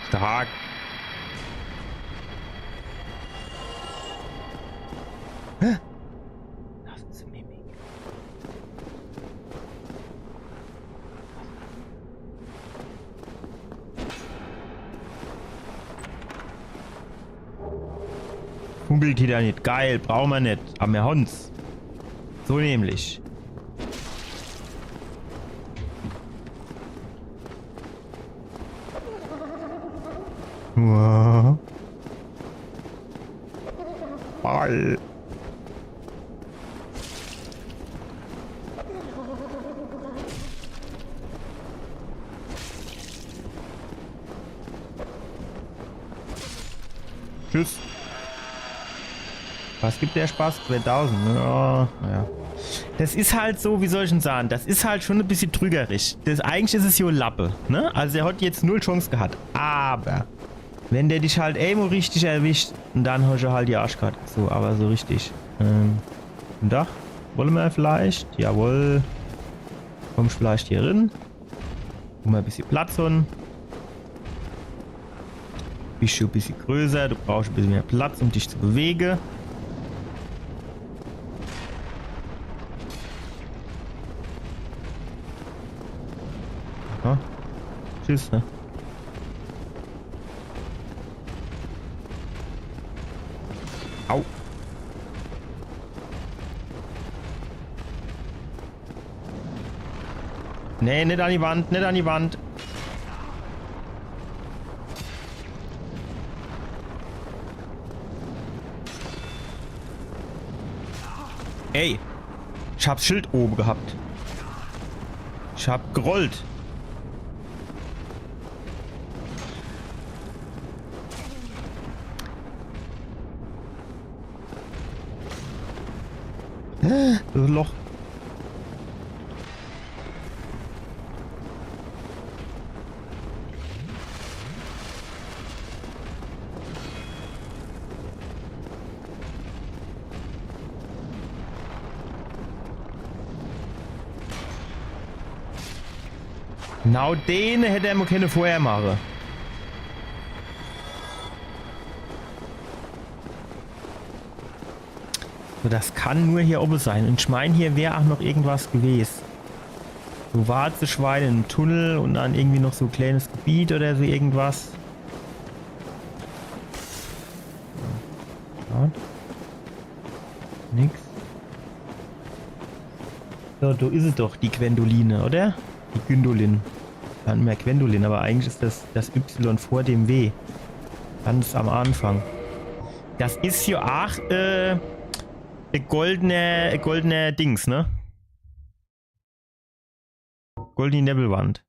Stark. Hä? Das ist Mimik. Kumpelt die da nicht. Geil, brauchen wir nicht. Aber wir haben's. So nämlich. Wow. Ball. Tschüss. Was gibt der Spaß? 2000. Ja, ja. Das ist halt so, wie soll ich denn sagen, das ist halt schon ein bisschen trügerisch. Eigentlich ist es jo Lappe, ne? Also er hat jetzt null Chance gehabt. Aber wenn der dich halt irgendwo richtig erwischt, dann hast du halt die Arschkarte. So, aber so richtig. Guten Tag. Wollen wir vielleicht? Jawohl. Kommst vielleicht hier rein. Guck mal ein bisschen Platz haben. Bist du ein bisschen größer, du brauchst ein bisschen mehr Platz, um dich zu bewegen. Ja. Tschüss, ne? Au. Nee, nicht an die Wand, nicht an die Wand. Ey, ich hab's Schild oben gehabt. Ich hab gerollt. Das Loch. Genau den hätte er mal keine vorher machen. So, das kann nur hier oben sein. Und ich meine, hier wäre auch noch irgendwas gewesen. So Warzeschweine im Tunnel und dann irgendwie noch so ein kleines Gebiet oder so irgendwas. Ja. Nix. So, da ist es doch, die Gwendoline, oder? Die Gündolin. Dann mehr Gwendolin, aber eigentlich ist das Y vor dem W. Ganz am Anfang. Das ist ja auch goldene Dings, ne? Goldene Nebelwand.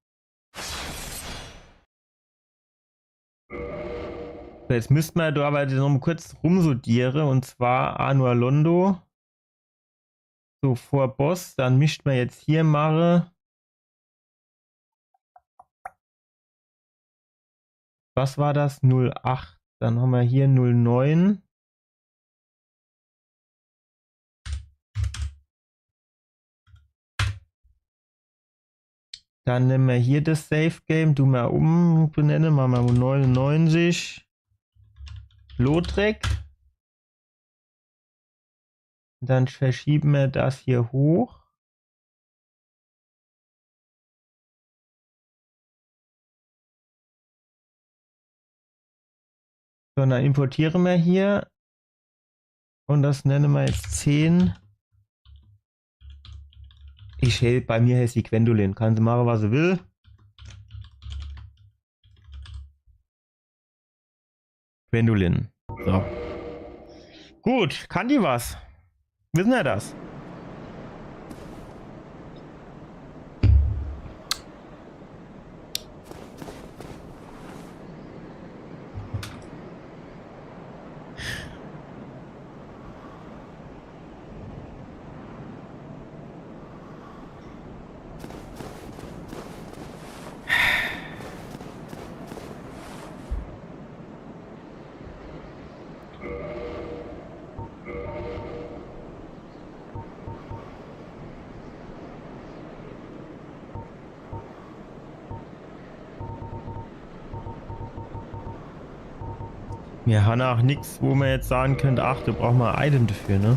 So, jetzt müssten wir da aber noch mal kurz rumsortieren. Und zwar Anor Londo. So, vor Boss. Dann mischt man jetzt hier mal. Was war das? 08. Dann haben wir hier 09. Dann nehmen wir hier das Safe Game, du mal umbenennen, machen wir 99. Lotrek. Dann verschieben wir das hier hoch. So, dann importieren wir hier. Und das nennen wir jetzt 10. Bei mir heißt die Gwendolyn. Kann sie machen, was sie will. Gwendolyn. So. Gut, kann die was? Wissen wir das? Wir haben auch nichts, wo man jetzt sagen könnte, ach, du brauchst mal ein Item dafür, ne?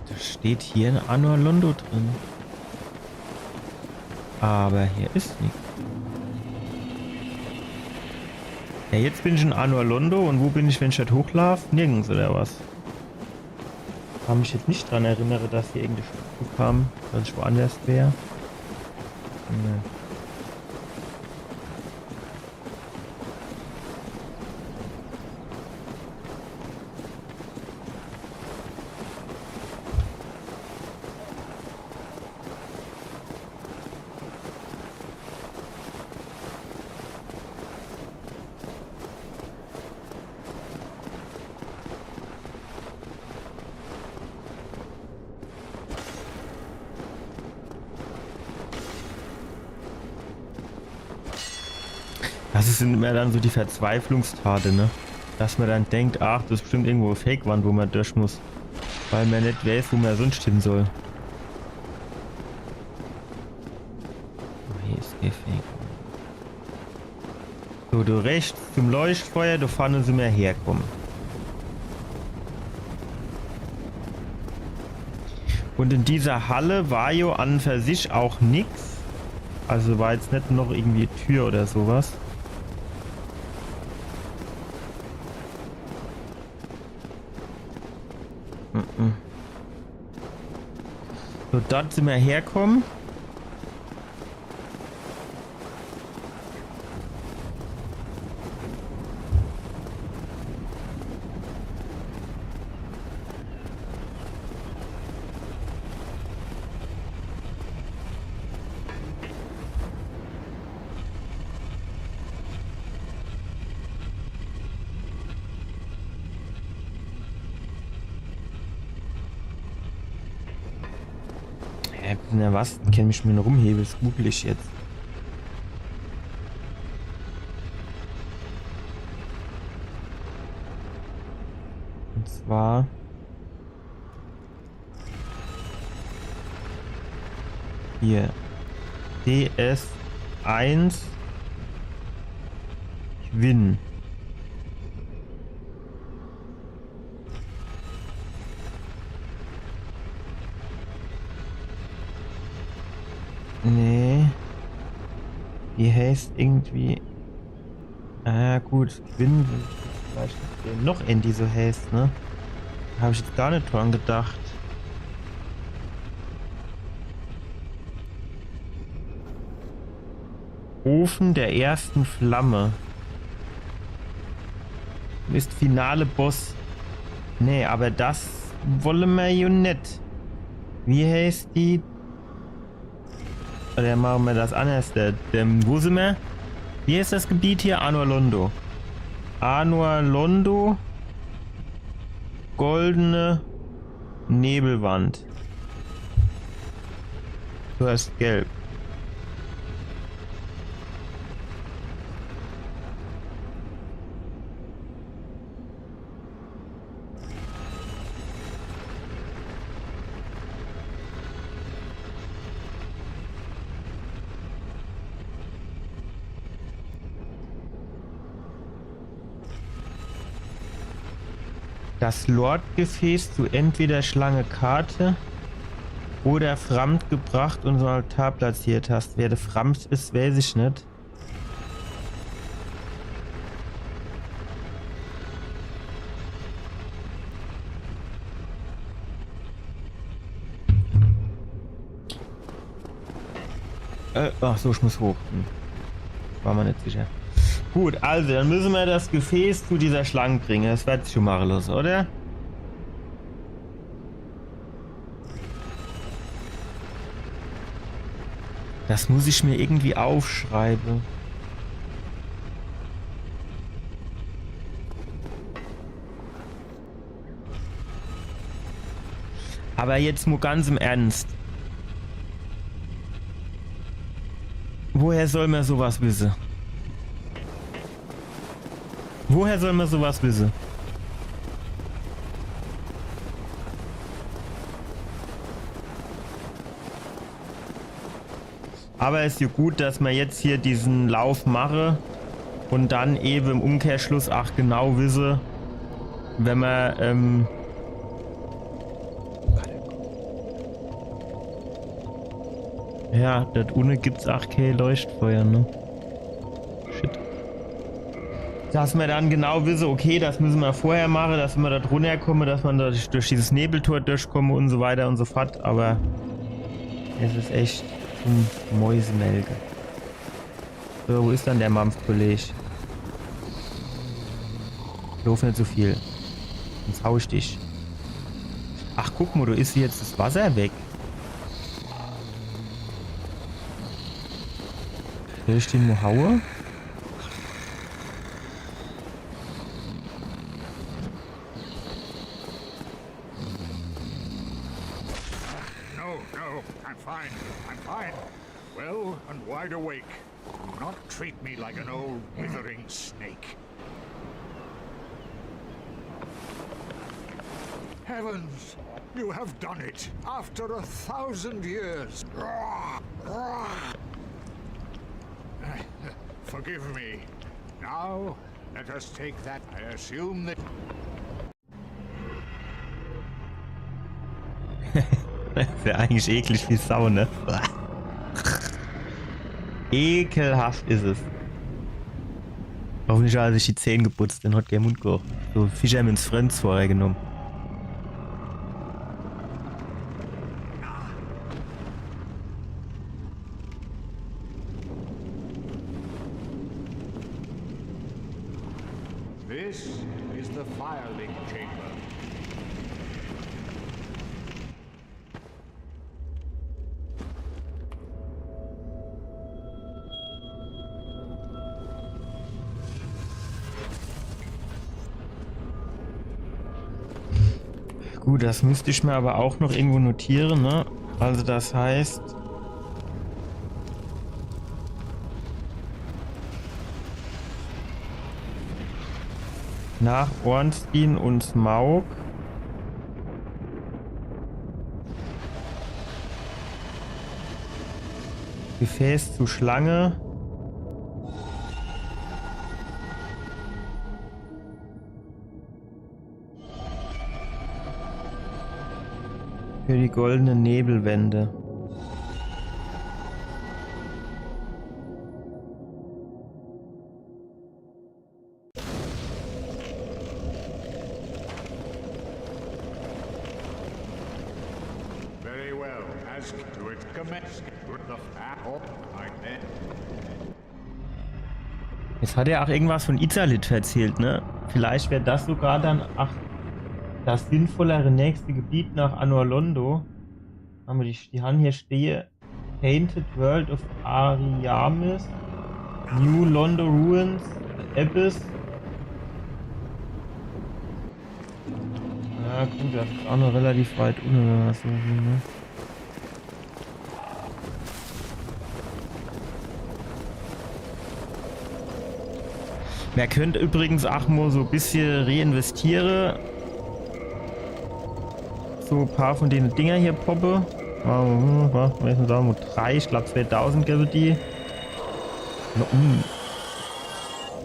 Da steht hier ein Anor Londo drin. Aber hier ist nichts. Ja, jetzt bin ich in Anor Londo und wo bin ich, wenn ich das hochlaufe? Nirgends oder was? Ich kann mich jetzt nicht daran erinnern, dass hier irgendeine Stufe kam, dass ich woanders wäre. Nee. Das sind immer dann so die Verzweiflungstate, ne? Dass man dann denkt, ach, das ist bestimmt irgendwo eine Fake-Wand, wo man durch muss. Weil man nicht weiß, wo man sonst hin soll. Oh, hier ist die Fake. So, du rechts zum Leuchtfeuer, da vorne sind wir herkommen. Und in dieser Halle war ja an und für sich auch nichts. Also war jetzt nicht noch irgendwie Tür oder sowas. So, dort sind wir herkommen. Na was? Kenn mich mir rumhebe, das google ich jetzt. Und zwar hier DS1 Quinn. Nee. Die heißt irgendwie. Ah gut, Quinn vielleicht noch Andy so heißt, ne? Habe ich jetzt gar nicht dran gedacht. Ofen der ersten Flamme. Ist finale Boss. Nee, aber das wollen wir ja nicht. Wie heißt die? Oder machen wir das anders. Wo sind wir? Wie ist das Gebiet hier? Anor Londo. Anor Londo. Goldene Nebelwand. Du hast gelb. Das Lordgefäß zu entweder Schlange Karte oder fremd gebracht und so Altar platziert hast. Wer der fremd ist, weiß ich nicht. Ach so, ich muss hoch. War mir nicht sicher. Gut, also dann müssen wir das Gefäß zu dieser Schlange bringen. Das wird schon mal los, oder? Das muss ich mir irgendwie aufschreiben. Aber jetzt mal ganz im Ernst. Woher soll man sowas wissen? Woher soll man sowas wissen? Aber es ist ja gut, dass man jetzt hier diesen Lauf mache und dann eben im Umkehrschluss auch genau wisse, wenn man ja, dort unten gibt's auch kein Leuchtfeuer, ne? Shit. Dass man dann genau wisse, okay, das müssen wir vorher machen, dass wir da drunter kommen, dass man da durch dieses Nebeltor durchkommen und so weiter und so fort, aber es ist echt zum Mäusemelken. So, wo ist dann der Mampfkollege? Lauf nicht so viel. Sonst hau ich dich. Ach, guck mal, du ist jetzt das Wasser weg. Soll ich den nur hauen? No, I'm fine. I'm fine. Well and wide awake. Do not treat me like an old withering snake. Heavens! You have done it! After 1,000 years! Forgive me. Now, let us take that. I assume that... Das ist ja eigentlich eklig wie Sau, ne? Ekelhaft ist es. Hoffentlich hat er sich die Zähne geputzt, dann hat kein Mund gehocht. So Fisherman's Friends vorher genommen. This is the Firelink Chamber. Gut, das müsste ich mir aber auch noch irgendwo notieren, ne? Also das heißt... Nach Ornstein und Smaug Gefäß zu Schlange. Für die goldenen Nebelwände. Very well. As to its commence, the apple, I then. Jetzt hat er auch irgendwas von Izalit erzählt, ne? Vielleicht wäre das sogar dann das sinnvollere nächste Gebiet nach Anor Londo. Haben wir die Hand hier stehe. Painted World of Ariamis, New Londo Ruins, Abyss. Ja gut, das ist auch noch relativ weit unten, wenn man das so sieht, ne? Man könnte übrigens auch mal so ein bisschen reinvestieren. So ein paar von den Dinger hier poppe. Was ist denn da? 3, ich glaube 2000 gäbe die.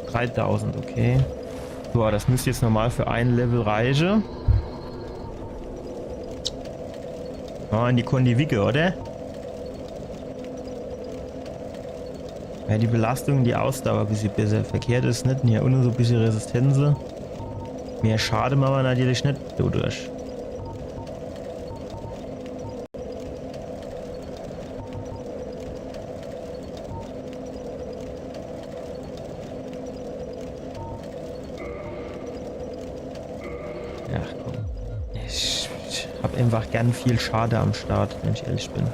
3000, okay. So, das müsste jetzt normal für ein Level reichen. Ah, in die Kondivicke, oder? Ja, die Belastung, die Ausdauer ein bisschen besser. Verkehrt ist nicht. Hier unten so ein bisschen Resistenz. Mehr Schaden machen wir natürlich nicht dadurch. Ja, komm. Ich hab einfach gern viel Schade am Start, wenn ich ehrlich bin.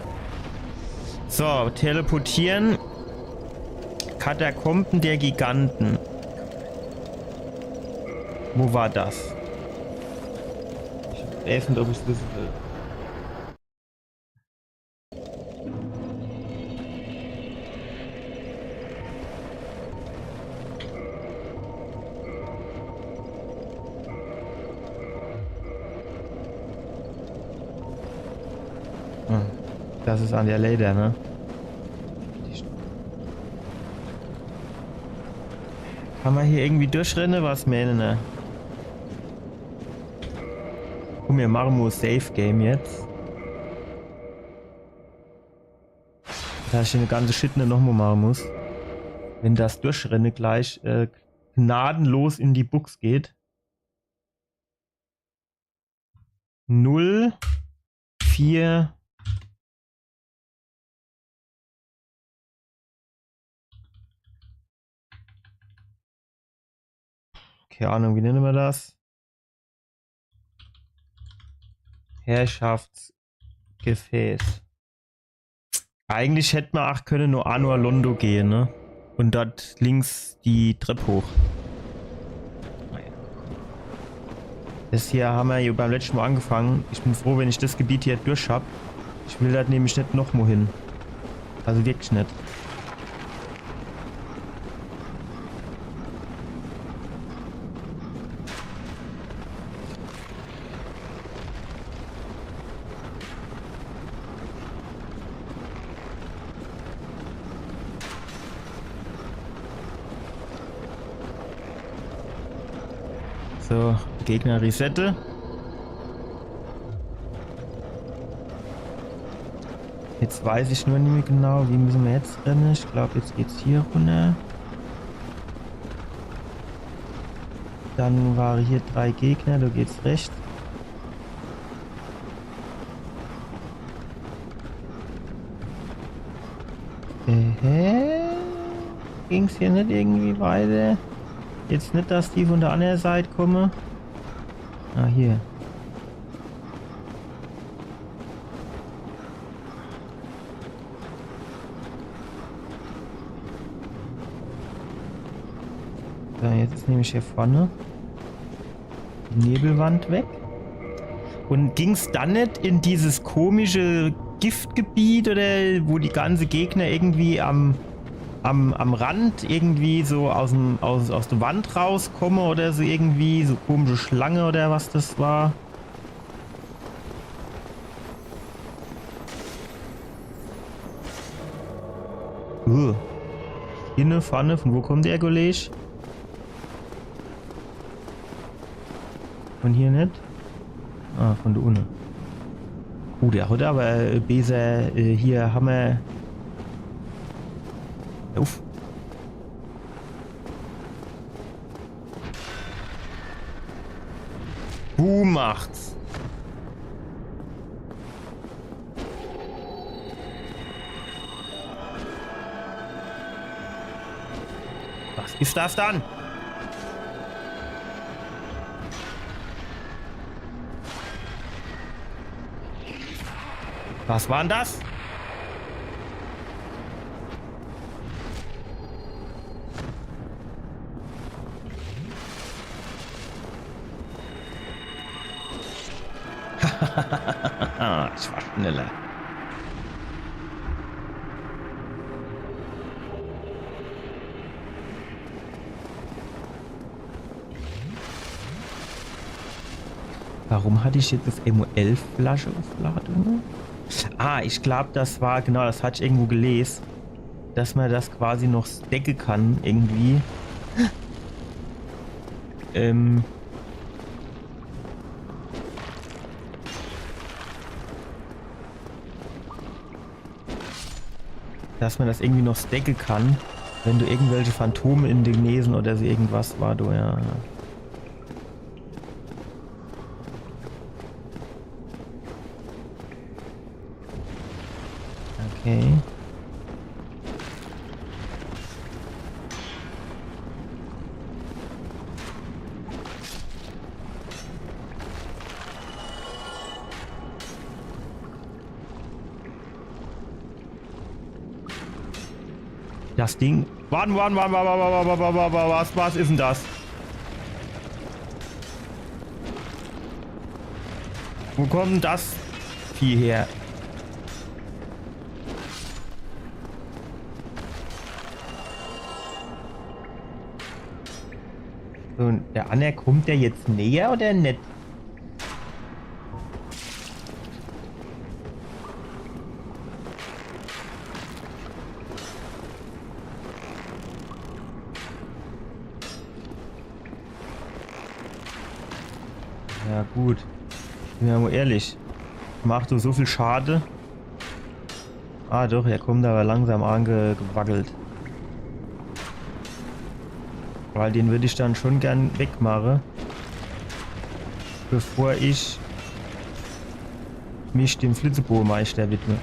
So, teleportieren. Katakomben der Giganten. Wo war das? Ich weiß nicht, ob ich es wissen will. Das ist an der Leder, ne? Kann man hier irgendwie durchrennen? Was meine, ne? Komm, wir machen mal Safe Game jetzt. Da ich eine ganze Shit nicht nochmal machen muss. Wenn das Durchrennen gleich gnadenlos in die Box geht. 0, 4. Keine Ahnung, wie nennen wir das? Herrschaftsgefäß. Eigentlich hätte man auch können nur Anor Londo gehen, ne? Und dort links die Treppe hoch. Naja. Das hier haben wir ja beim letzten Mal angefangen. Ich bin froh, wenn ich das Gebiet hier durch habe. Ich will da nämlich nicht noch mal hin. Also wirklich nicht. So, Gegner resette. Jetzt weiß ich nur nicht mehr genau, wie müssen wir jetzt rennen. Ich glaube, jetzt geht's hier runter. Dann waren hier 3 Gegner, da geht's rechts. Ging's hier nicht irgendwie weiter? Jetzt nicht, dass die von der anderen Seite kommen. Ah, hier. So, jetzt ist nämlich hier vorne die Nebelwand weg. Und ging es dann nicht in dieses komische Giftgebiet oder wo die ganzen Gegner irgendwie am Rand irgendwie so aus der Wand rauskommen oder so irgendwie, so komische Schlange oder was das war? Hier eine Pfanne, von wo kommt der Kollege? Von hier nicht? Ah, von da unten. Der hat aber besser hier Hammer. Uff. Macht's. Was ist das dann? Was war denn das? Ich war schneller. Warum hatte ich jetzt das MO11-Flasche auf Ladung? Ah, ich glaube, das war, genau, das hatte ich irgendwo gelesen, dass man das quasi noch stacken kann, irgendwie. dass man das irgendwie noch stacken kann, wenn du irgendwelche Phantome in den Nesen oder so irgendwas war, du, ja. Okay. Das Ding. Warten. Was ist denn das? Wo kommt denn das Vieh her? So, und der Anna, kommt der jetzt näher oder nicht? Ja gut, bin ja mal ehrlich, macht du so viel Schade? Ah doch, er kommt aber langsam angewackelt. Weil den würde ich dann schon gern wegmachen, bevor ich mich dem Flitzebohrmeister widme.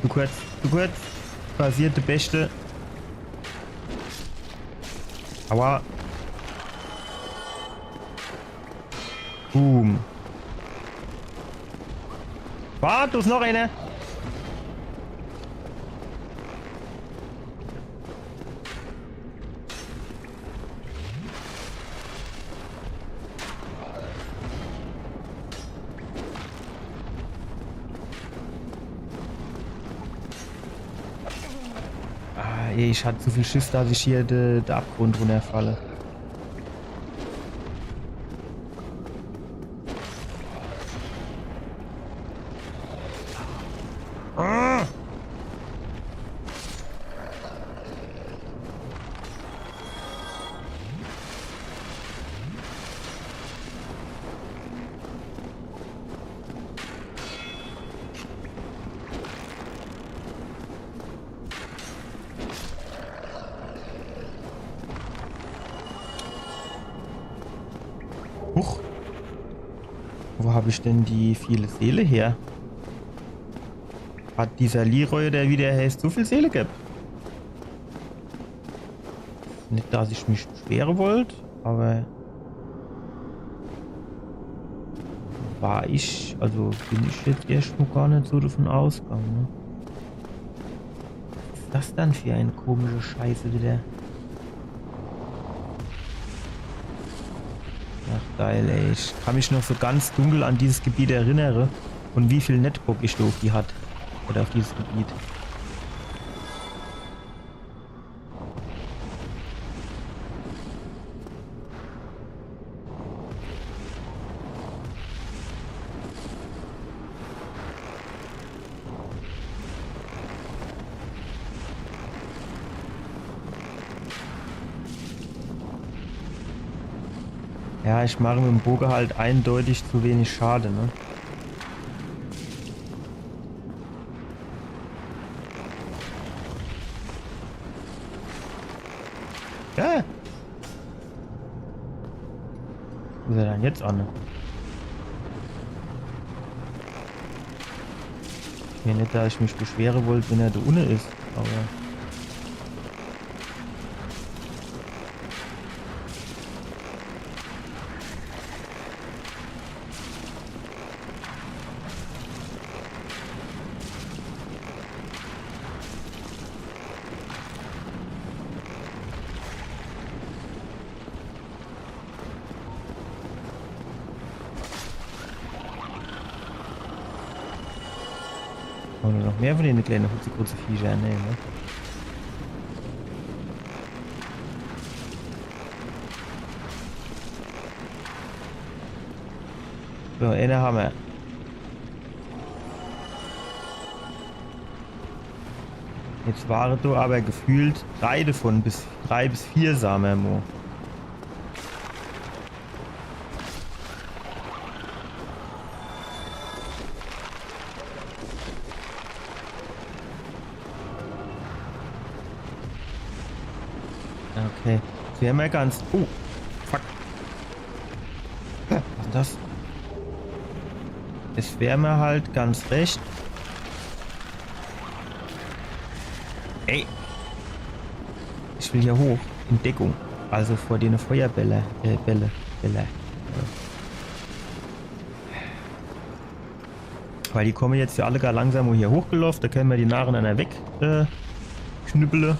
Zu kurz, passierte Beste. Aua. Boom. Warte, ist noch eine. Ah, ey, ich hatte so viel Schiss, dass ich hier den Abgrund runterfalle. Huch. Wo habe ich denn die viele Seele her? Hat dieser Leroy, der wieder heißt, so viel Seele gehabt? Nicht, dass ich mich beschweren wollte, aber bin ich jetzt erst noch gar nicht so davon ausgegangen. Ne? Was ist das dann für eine komische Scheiße wieder? Ach geil, ey. Ich kann mich noch so ganz dunkel an dieses Gebiet erinnere und wie viel Netbock ich da auf die hat. Oder auf dieses Gebiet. Ja, ich mache mit dem Bogen halt eindeutig zu wenig Schade, ne? Ja. Wo ist er denn jetzt an? Ja, nicht, da ich mich beschweren wollte, wenn er da unten ist, aber... Oder noch mehr von den kleinen kurze Viecher, ne? So, eine haben wir. Jetzt waren da aber gefühlt 3 davon, 3 bis 4 Samen. Okay. Das wäre mir ganz... Oh, fuck. Was ist denn das? Es wäre mir halt ganz recht. Ey. Ich will hier hoch. In Deckung. Also vor den Feuerbälle. Bälle. Weil die kommen jetzt ja alle gar langsam hier hochgelaufen. Da können wir die Narren einer weg knüppele.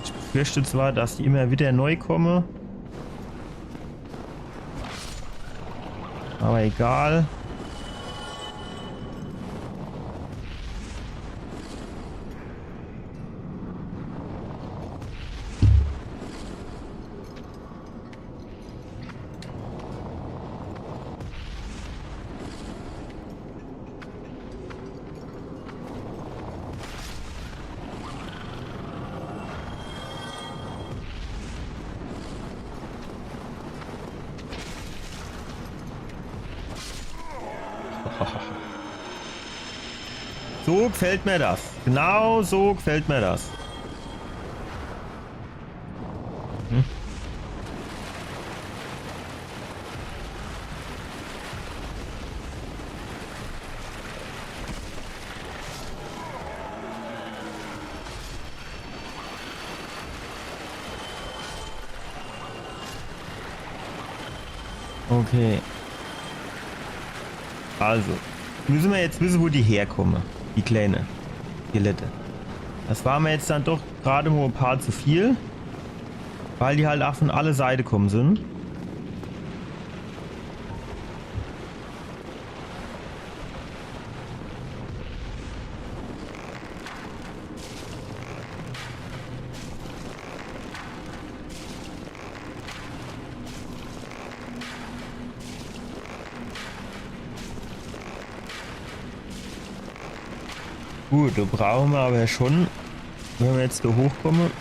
Ich befürchte zwar, dass die immer wieder neu kommen. Aber egal. So gefällt mir das. Genau so gefällt mir das. Hm. Okay. Also, müssen wir jetzt wissen, wo die herkommen. Die kleine Skelette. Das war mir jetzt dann doch gerade mal ein paar zu viel. Weil die halt auch von alle Seiten kommen sind. Gut, da brauchen wir aber schon, wenn wir jetzt da hochkommen,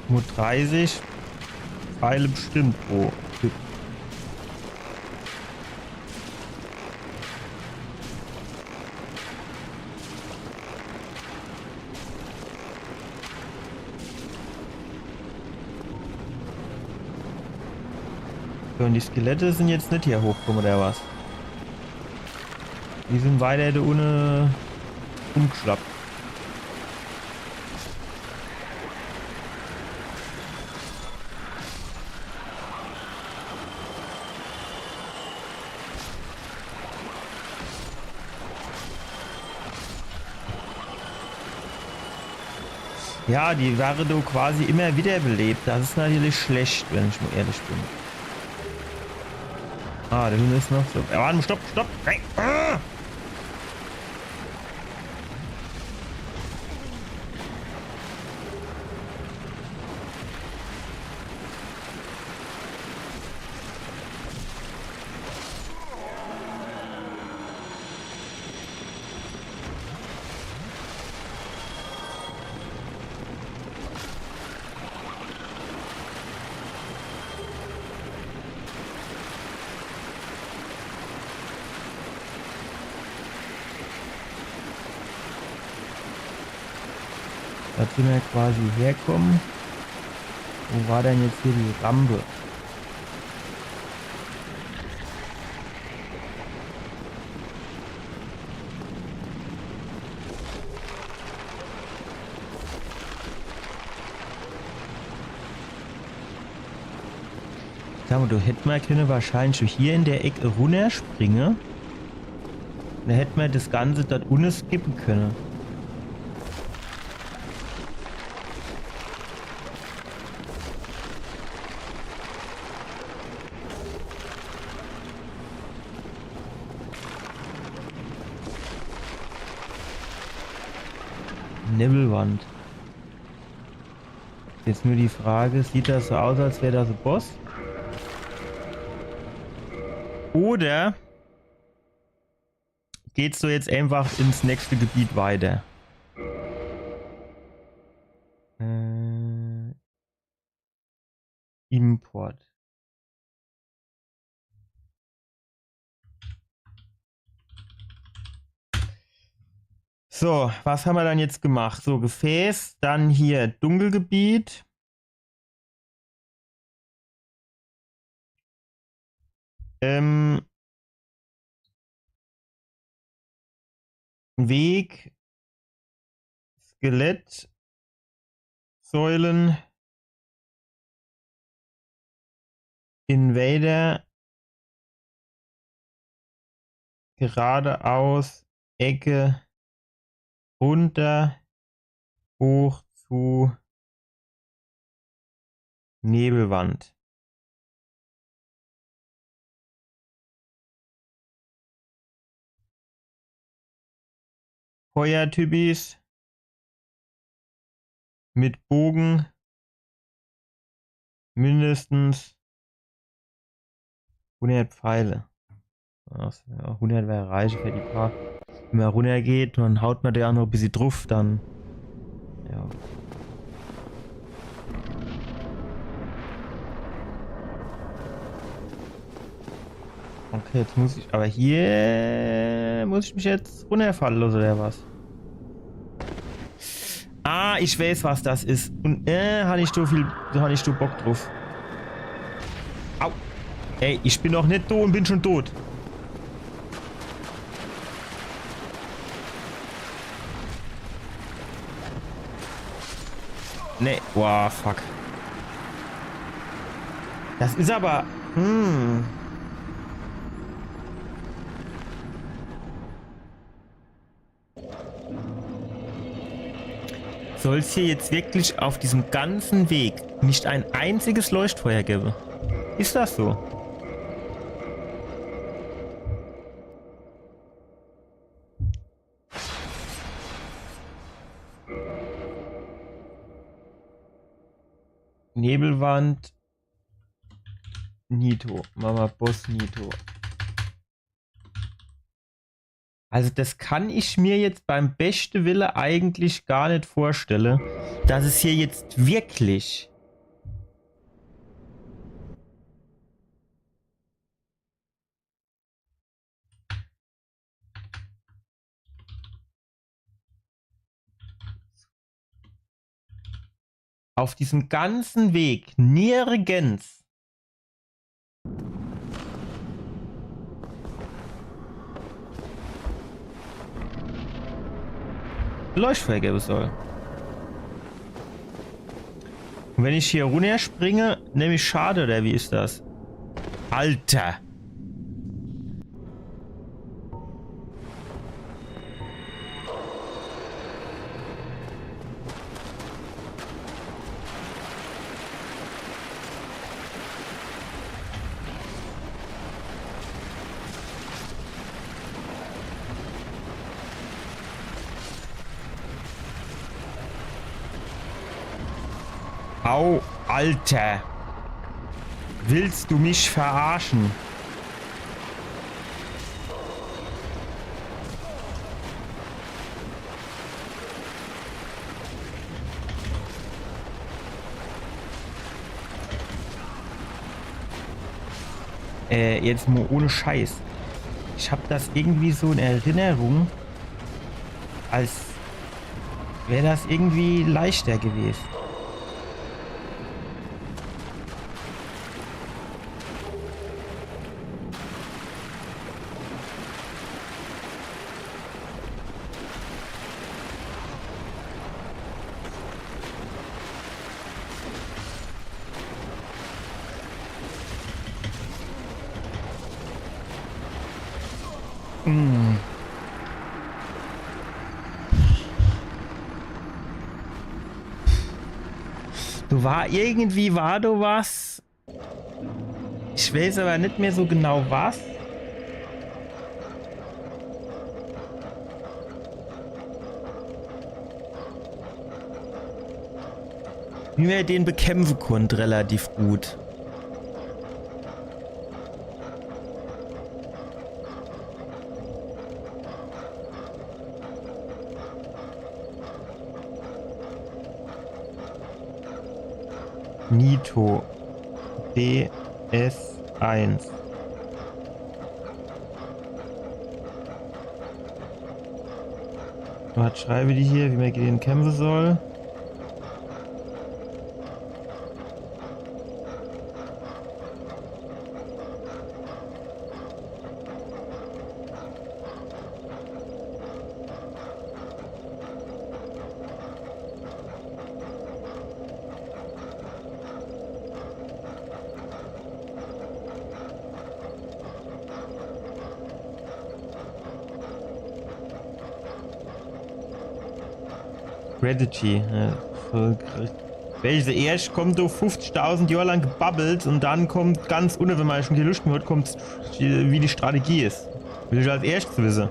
nur 30 Pfeile bestimmt pro Typ. So, und die Skelette sind jetzt nicht hier hochkommen, oder was? Die sind weiter da ohne umgeschlappt. Ja, die wäre du quasi immer wiederbelebt. Das ist natürlich schlecht, wenn ich mal ehrlich bin. Ah, der Hühner ist noch so. Warte, stopp, stopp! Hey. Ah! Da sind wir quasi herkommen. Wo war denn jetzt hier die Rampe? Du hätten wir können wahrscheinlich schon hier in der Ecke runterspringen. Dann hätten wir das Ganze dort unten skippen können. Nebelwand. Jetzt nur die Frage, sieht das so aus, als wäre das ein Boss? Oder geht's so jetzt einfach ins nächste Gebiet weiter? Import. So, was haben wir dann jetzt gemacht? So, Gefäß, dann hier Dunkelgebiet. Weg, Skelett, Säulen, Invader, geradeaus, Ecke, runter, hoch zu Nebelwand. Feuertypis mit Bogen mindestens 100 Pfeile. 100 wäre reich für die paar. Wenn man runter geht, dann haut man da auch noch ein bisschen drauf, dann ja. Okay, jetzt muss ich, aber hier muss ich mich jetzt runterfallen lassen, oder was? Ah, ich weiß, was das ist. Und habe ich so Bock drauf. Au. Ey, ich bin noch nicht tot und bin schon tot. Nee, wow, fuck. Das ist aber... Soll es hier jetzt wirklich auf diesem ganzen Weg nicht ein einziges Leuchtfeuer geben? Ist das so? Nebelwand. Nito. Mama Boss Nito. Also das kann ich mir jetzt beim besten Wille eigentlich gar nicht vorstellen, dass es hier jetzt wirklich auf diesem ganzen Weg nirgends Leuchtfeuer geben soll. Und wenn ich hier runter springe, nehme ich Schade, oder wie ist das? Alter! Au, Alter. Willst du mich verarschen? Jetzt mal ohne Scheiß. Ich habe das irgendwie so in Erinnerung, als wäre das irgendwie leichter gewesen. Irgendwie war du was. Ich weiß aber nicht mehr so genau was. Wie wir den bekämpfen konnten, relativ gut. Nito DS1. Was schreibe die hier, wie man gegen kämpfen soll? Strategy. Ja, voll krass. Welche erst kommt du 50.000 Jahre lang gebabbelt und dann kommt ganz ohne, wenn man schon die Lust hat, kommt wie die Strategie ist. Will ich als erstes wissen.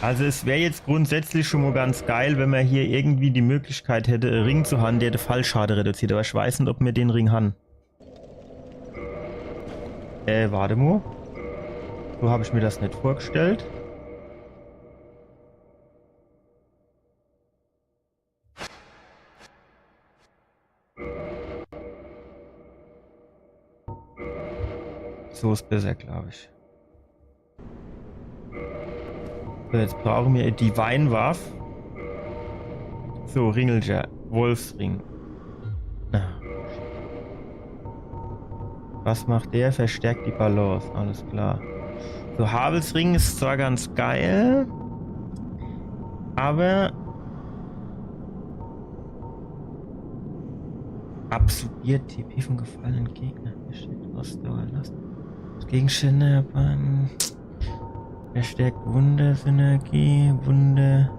Also es wäre jetzt grundsätzlich schon mal ganz geil, wenn man hier irgendwie die Möglichkeit hätte, einen Ring zu haben, der den Fallschade reduziert. Aber ich weiß nicht, ob wir den Ring haben. Warte mal. So habe ich mir das nicht vorgestellt. So ist besser, glaube ich. So, jetzt brauchen wir die Weinwaff. So, Ringelger. Wolfsring. Ah. Was macht der? Verstärkt die Balance. Alles klar. So, Havelsring ist zwar ganz geil, aber absorbiert TP von gefallenen Gegnern. Ausdauer lassen. Gegenstände beim verstärkt Wundersynergie, Wunde.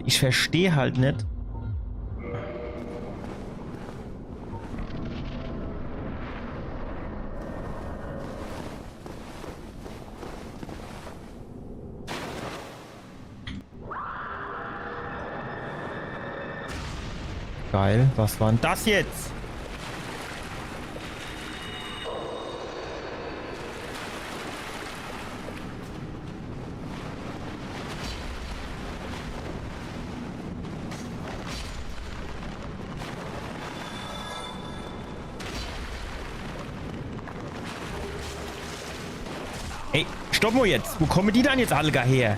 Ich verstehe halt nicht. Geil, was war denn das jetzt? Ey, stopp mal jetzt. Wo kommen die dann jetzt alle gar her?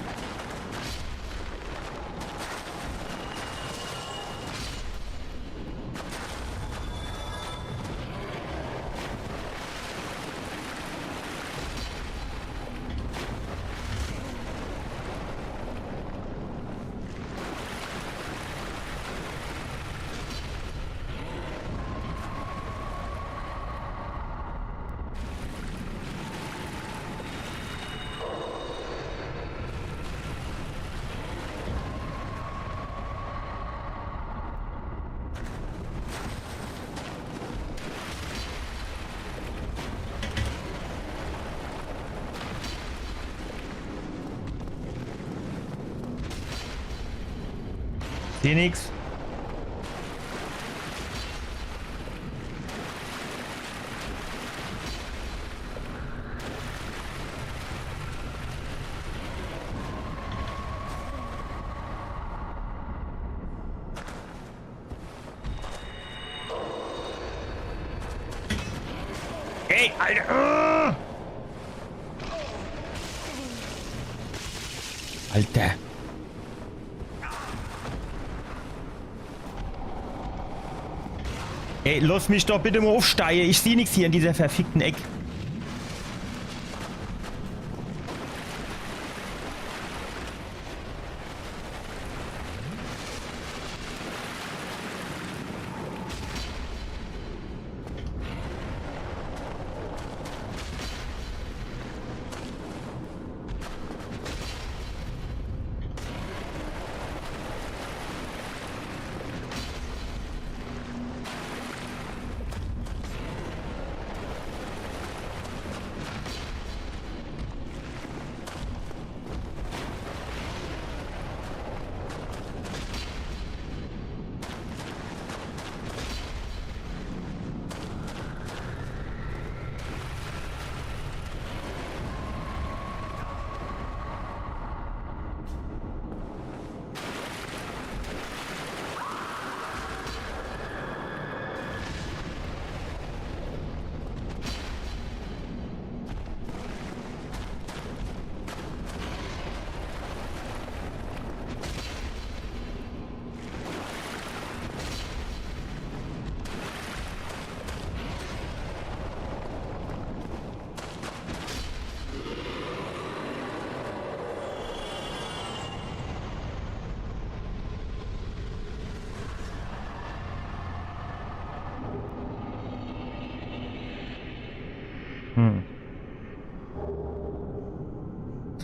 Seh nix. Ey, Alter! Alter! Ey, lass mich doch bitte mal aufsteigen. Ich sehe nichts hier in dieser verfickten Eck.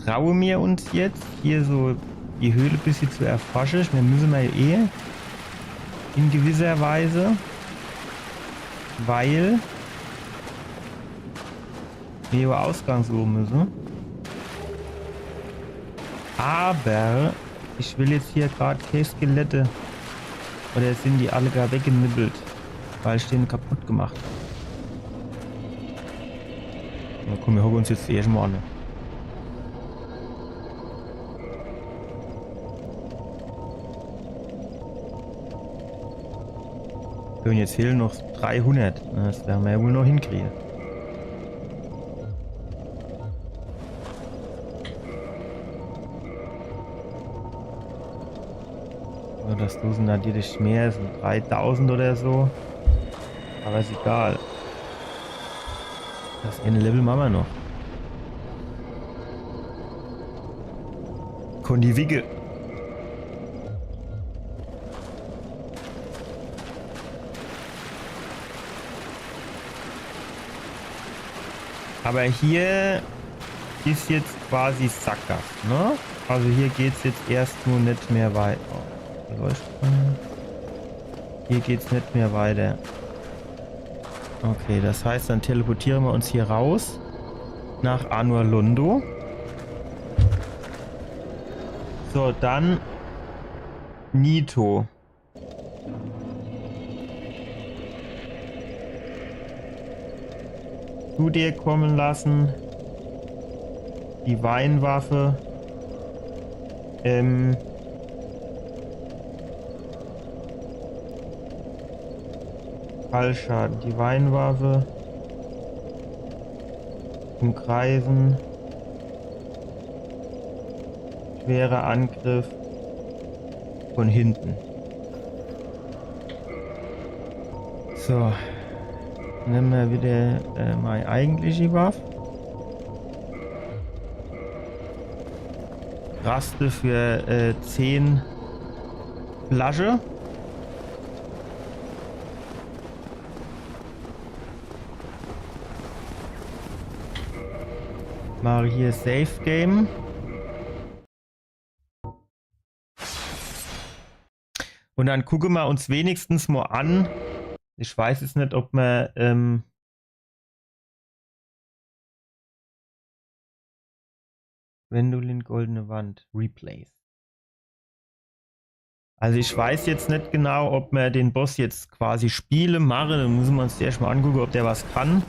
Traue mir uns jetzt hier so die Höhle ein bisschen zu erforschen. Wir müssen ja eh in gewisser Weise, weil wir über Ausgang suchen müssen. Aber ich will jetzt hier gerade keine Skelette. Oder sind die alle gar weggenibbelt, weil ich den kaputt gemacht habe. Na komm, wir hocken uns jetzt erst mal an. Und jetzt fehlen noch 300. Das werden wir ja wohl noch hinkriegen. So, das sind natürlich mehr, sind 3000 oder so. Aber ist egal. Das eine Level machen wir noch. Kondi Wigge. Aber hier ist jetzt quasi Sackgasse, ne? Also hier geht es jetzt erst nur nicht mehr weiter. Oh, hier geht es nicht mehr weiter. Okay, das heißt, dann teleportieren wir uns hier raus nach Anor Londo. So, dann Nito. Zu dir kommen lassen. Die Weinwaffe. Fallschaden. Die Weinwaffe. Umkreisen. Schwerer Angriff. Von hinten. So. Nehmen wir wieder meine eigentliche Waffe. Raste für 10 Flasche. Mache hier Safe Game. Und dann gucken wir uns wenigstens mal an. Ich weiß jetzt nicht, ob man Gwendolyn Goldene Wand Replace. Also ich weiß jetzt nicht genau, ob man den Boss jetzt quasi spiele, mache. Dann müssen wir uns erst mal angucken, ob der was kann.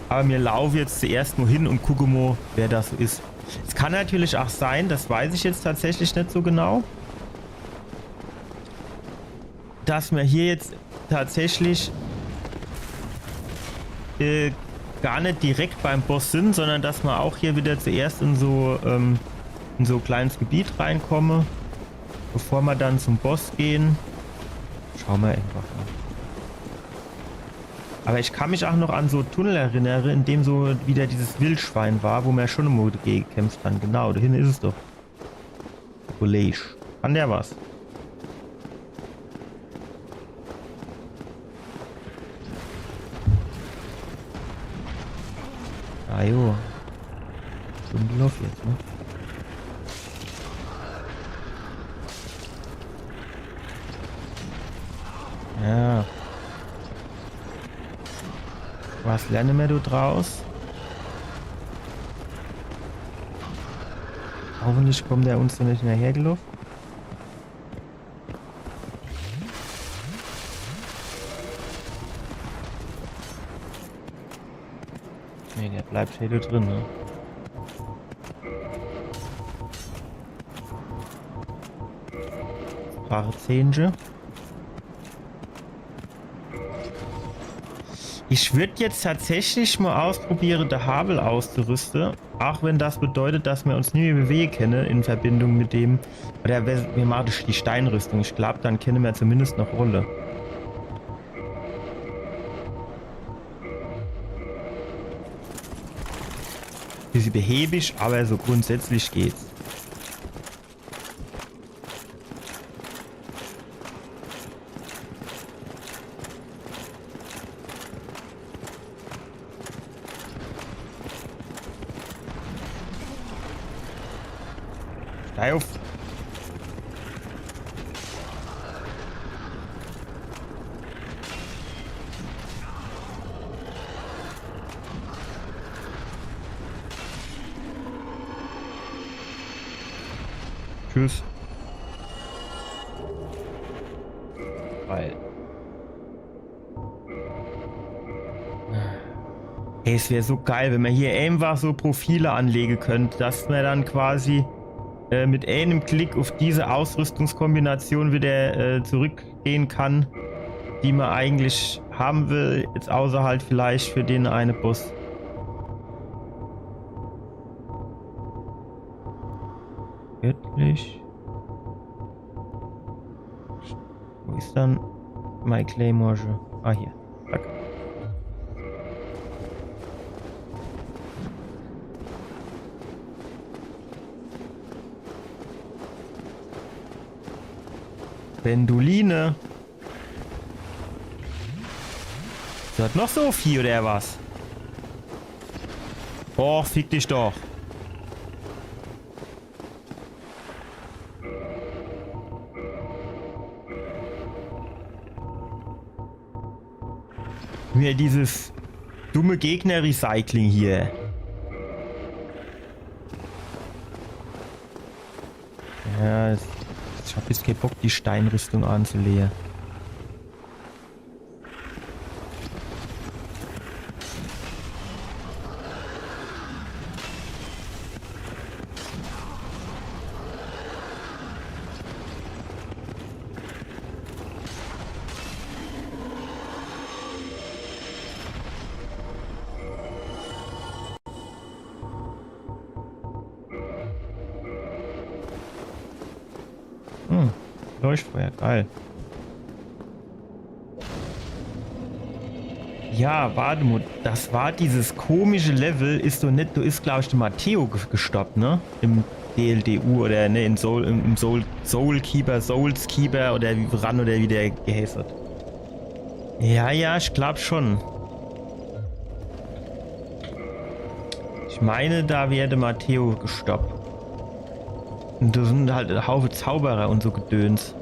Aber mir laufe jetzt zuerst nur hin und gucke mal, wer das so ist. Es kann natürlich auch sein, das weiß ich jetzt tatsächlich nicht so genau, dass wir hier jetzt tatsächlich gar nicht direkt beim Boss sind, sondern dass wir auch hier wieder zuerst in so ein kleines Gebiet reinkommen, bevor wir dann zum Boss gehen. Schauen wir einfach mal. Aber ich kann mich auch noch an so Tunnel erinnern, in dem so wieder dieses Wildschwein war, wo wir schon im Mode gekämpft haben. Genau, da hinten ist es doch. College. Kann der was? Ah jo. Dunkelhoff jetzt, ne? Ja. Was lernen wir da draus? Hoffentlich kommt er uns da nicht hinterhergelaufen. Ne, der bleibt hier drin, ne? Wahre Zähnchen. Ich würde jetzt tatsächlich mal ausprobieren, der Havel auszurüsten. Auch wenn das bedeutet, dass wir uns nie mehr bewegen können in Verbindung mit dem. Oder wir machen die Steinrüstung. Ich glaube, dann kennen wir zumindest noch Rolle. Bisschen behäbig, aber so grundsätzlich geht's. Hör auf. Tschüss. Weil. Hey, es wäre so geil, wenn man hier einfach so Profile anlegen könnte, dass man dann quasi mit einem Klick auf diese Ausrüstungskombination wieder zurückgehen kann, die man eigentlich haben will, jetzt außer halt vielleicht für den eine Boss. Göttlich. Wo ist dann mein Claymore? Ah, hier. Zack. Benduline. Ist das noch so viel oder was? Och, fick dich doch. Mir dieses dumme Gegner-Recycling hier. Ja, ich hab jetzt keinen Bock, die Steinrüstung anzulegen. Leuchtfeuer, geil. Ja, warte mal, das war dieses komische Level, ist doch nicht, du ist glaube ich der Matteo gestoppt, ne? Im DLDU oder ne, im Soulskeeper oder wie ran oder wie der geheißt hat. Ja, ich glaube schon. Ich meine, da wäre Matteo gestoppt. Und da sind halt ein Haufe Zauberer und so Gedöns.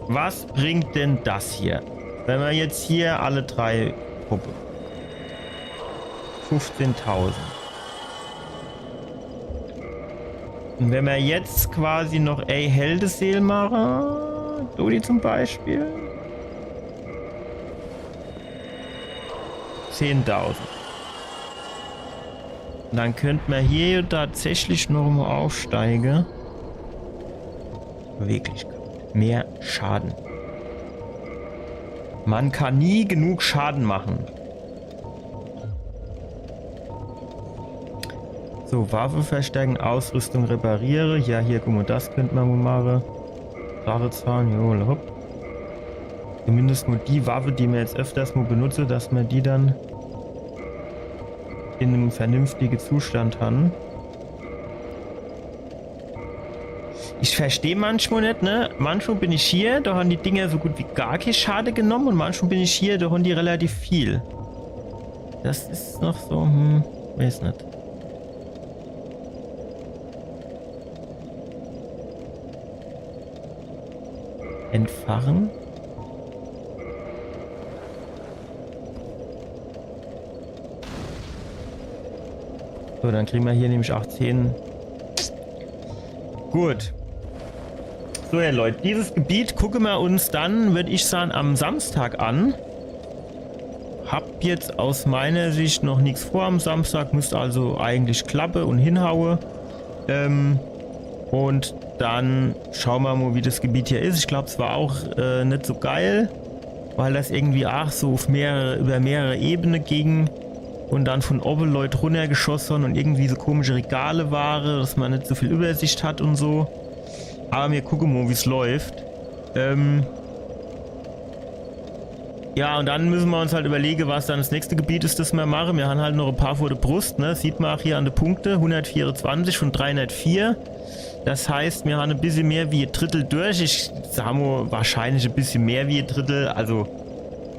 Was bringt denn das hier? Wenn wir jetzt hier alle drei Puppe. 15.000. Und wenn wir jetzt quasi noch Heldeseel machen, Dodi zum Beispiel. 10.000. Dann könnte man hier tatsächlich noch mal aufsteigen. Wirklich mehr Schaden. Man kann nie genug Schaden machen. So, Waffe verstärken, Ausrüstung repariere. Ja, hier, guck mal, das könnte man mal machen. Drachezahn, jo, hopp. Zumindest nur die Waffe, die man jetzt öfters mal benutze, dass man die dann in einem vernünftigen Zustand haben. Ich verstehe manchmal nicht, ne? Manchmal bin ich hier, da haben die Dinger so gut wie gar keinen Schaden genommen und manchmal bin ich hier, da haben die relativ viel. Das ist noch so, weiß nicht. Entfachen. So, dann kriegen wir hier nämlich 18. Gut. So, ja Leute, dieses Gebiet gucken wir uns dann, würde ich sagen, am Samstag an. Hab jetzt aus meiner Sicht noch nichts vor am Samstag, müsste also eigentlich klappen und hinhauen. Und dann schauen wir mal, wie das Gebiet hier ist. Ich glaube, es war auch nicht so geil, weil das irgendwie so auf über mehrere Ebenen ging. Und dann von oben Leute runtergeschossen und irgendwie so komische Regale waren, dass man nicht so viel Übersicht hat und so. Aber wir gucken mal, wie es läuft. Ja, und dann müssen wir uns halt überlegen, was dann das nächste Gebiet ist, das wir machen. Wir haben halt noch ein paar vor der Brust, ne? Sieht man auch hier an den Punkten. 124 von 304. Das heißt, wir haben ein bisschen mehr wie ein Drittel durch. Ich sage mal, wahrscheinlich ein bisschen mehr wie ein Drittel. Also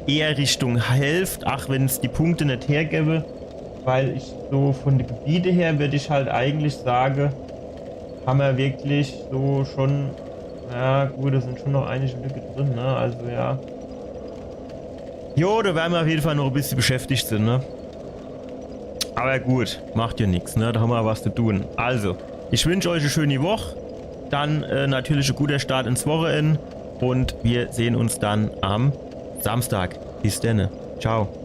eher Richtung Hälfte, ach wenn es die Punkte nicht hergäbe. weil ich so von den Gebieten her würde ich halt eigentlich sagen, haben wir wirklich so schon, ja gut, da sind schon noch einige Lücke drin, ne, also ja. Jo, da werden wir auf jeden Fall noch ein bisschen beschäftigt sind, ne. Aber gut, macht ja nichts, ne, da haben wir was zu tun. Also, ich wünsche euch eine schöne Woche, dann natürlich ein guter Start ins Wochenende und wir sehen uns dann am Samstag. Bis dann, ciao.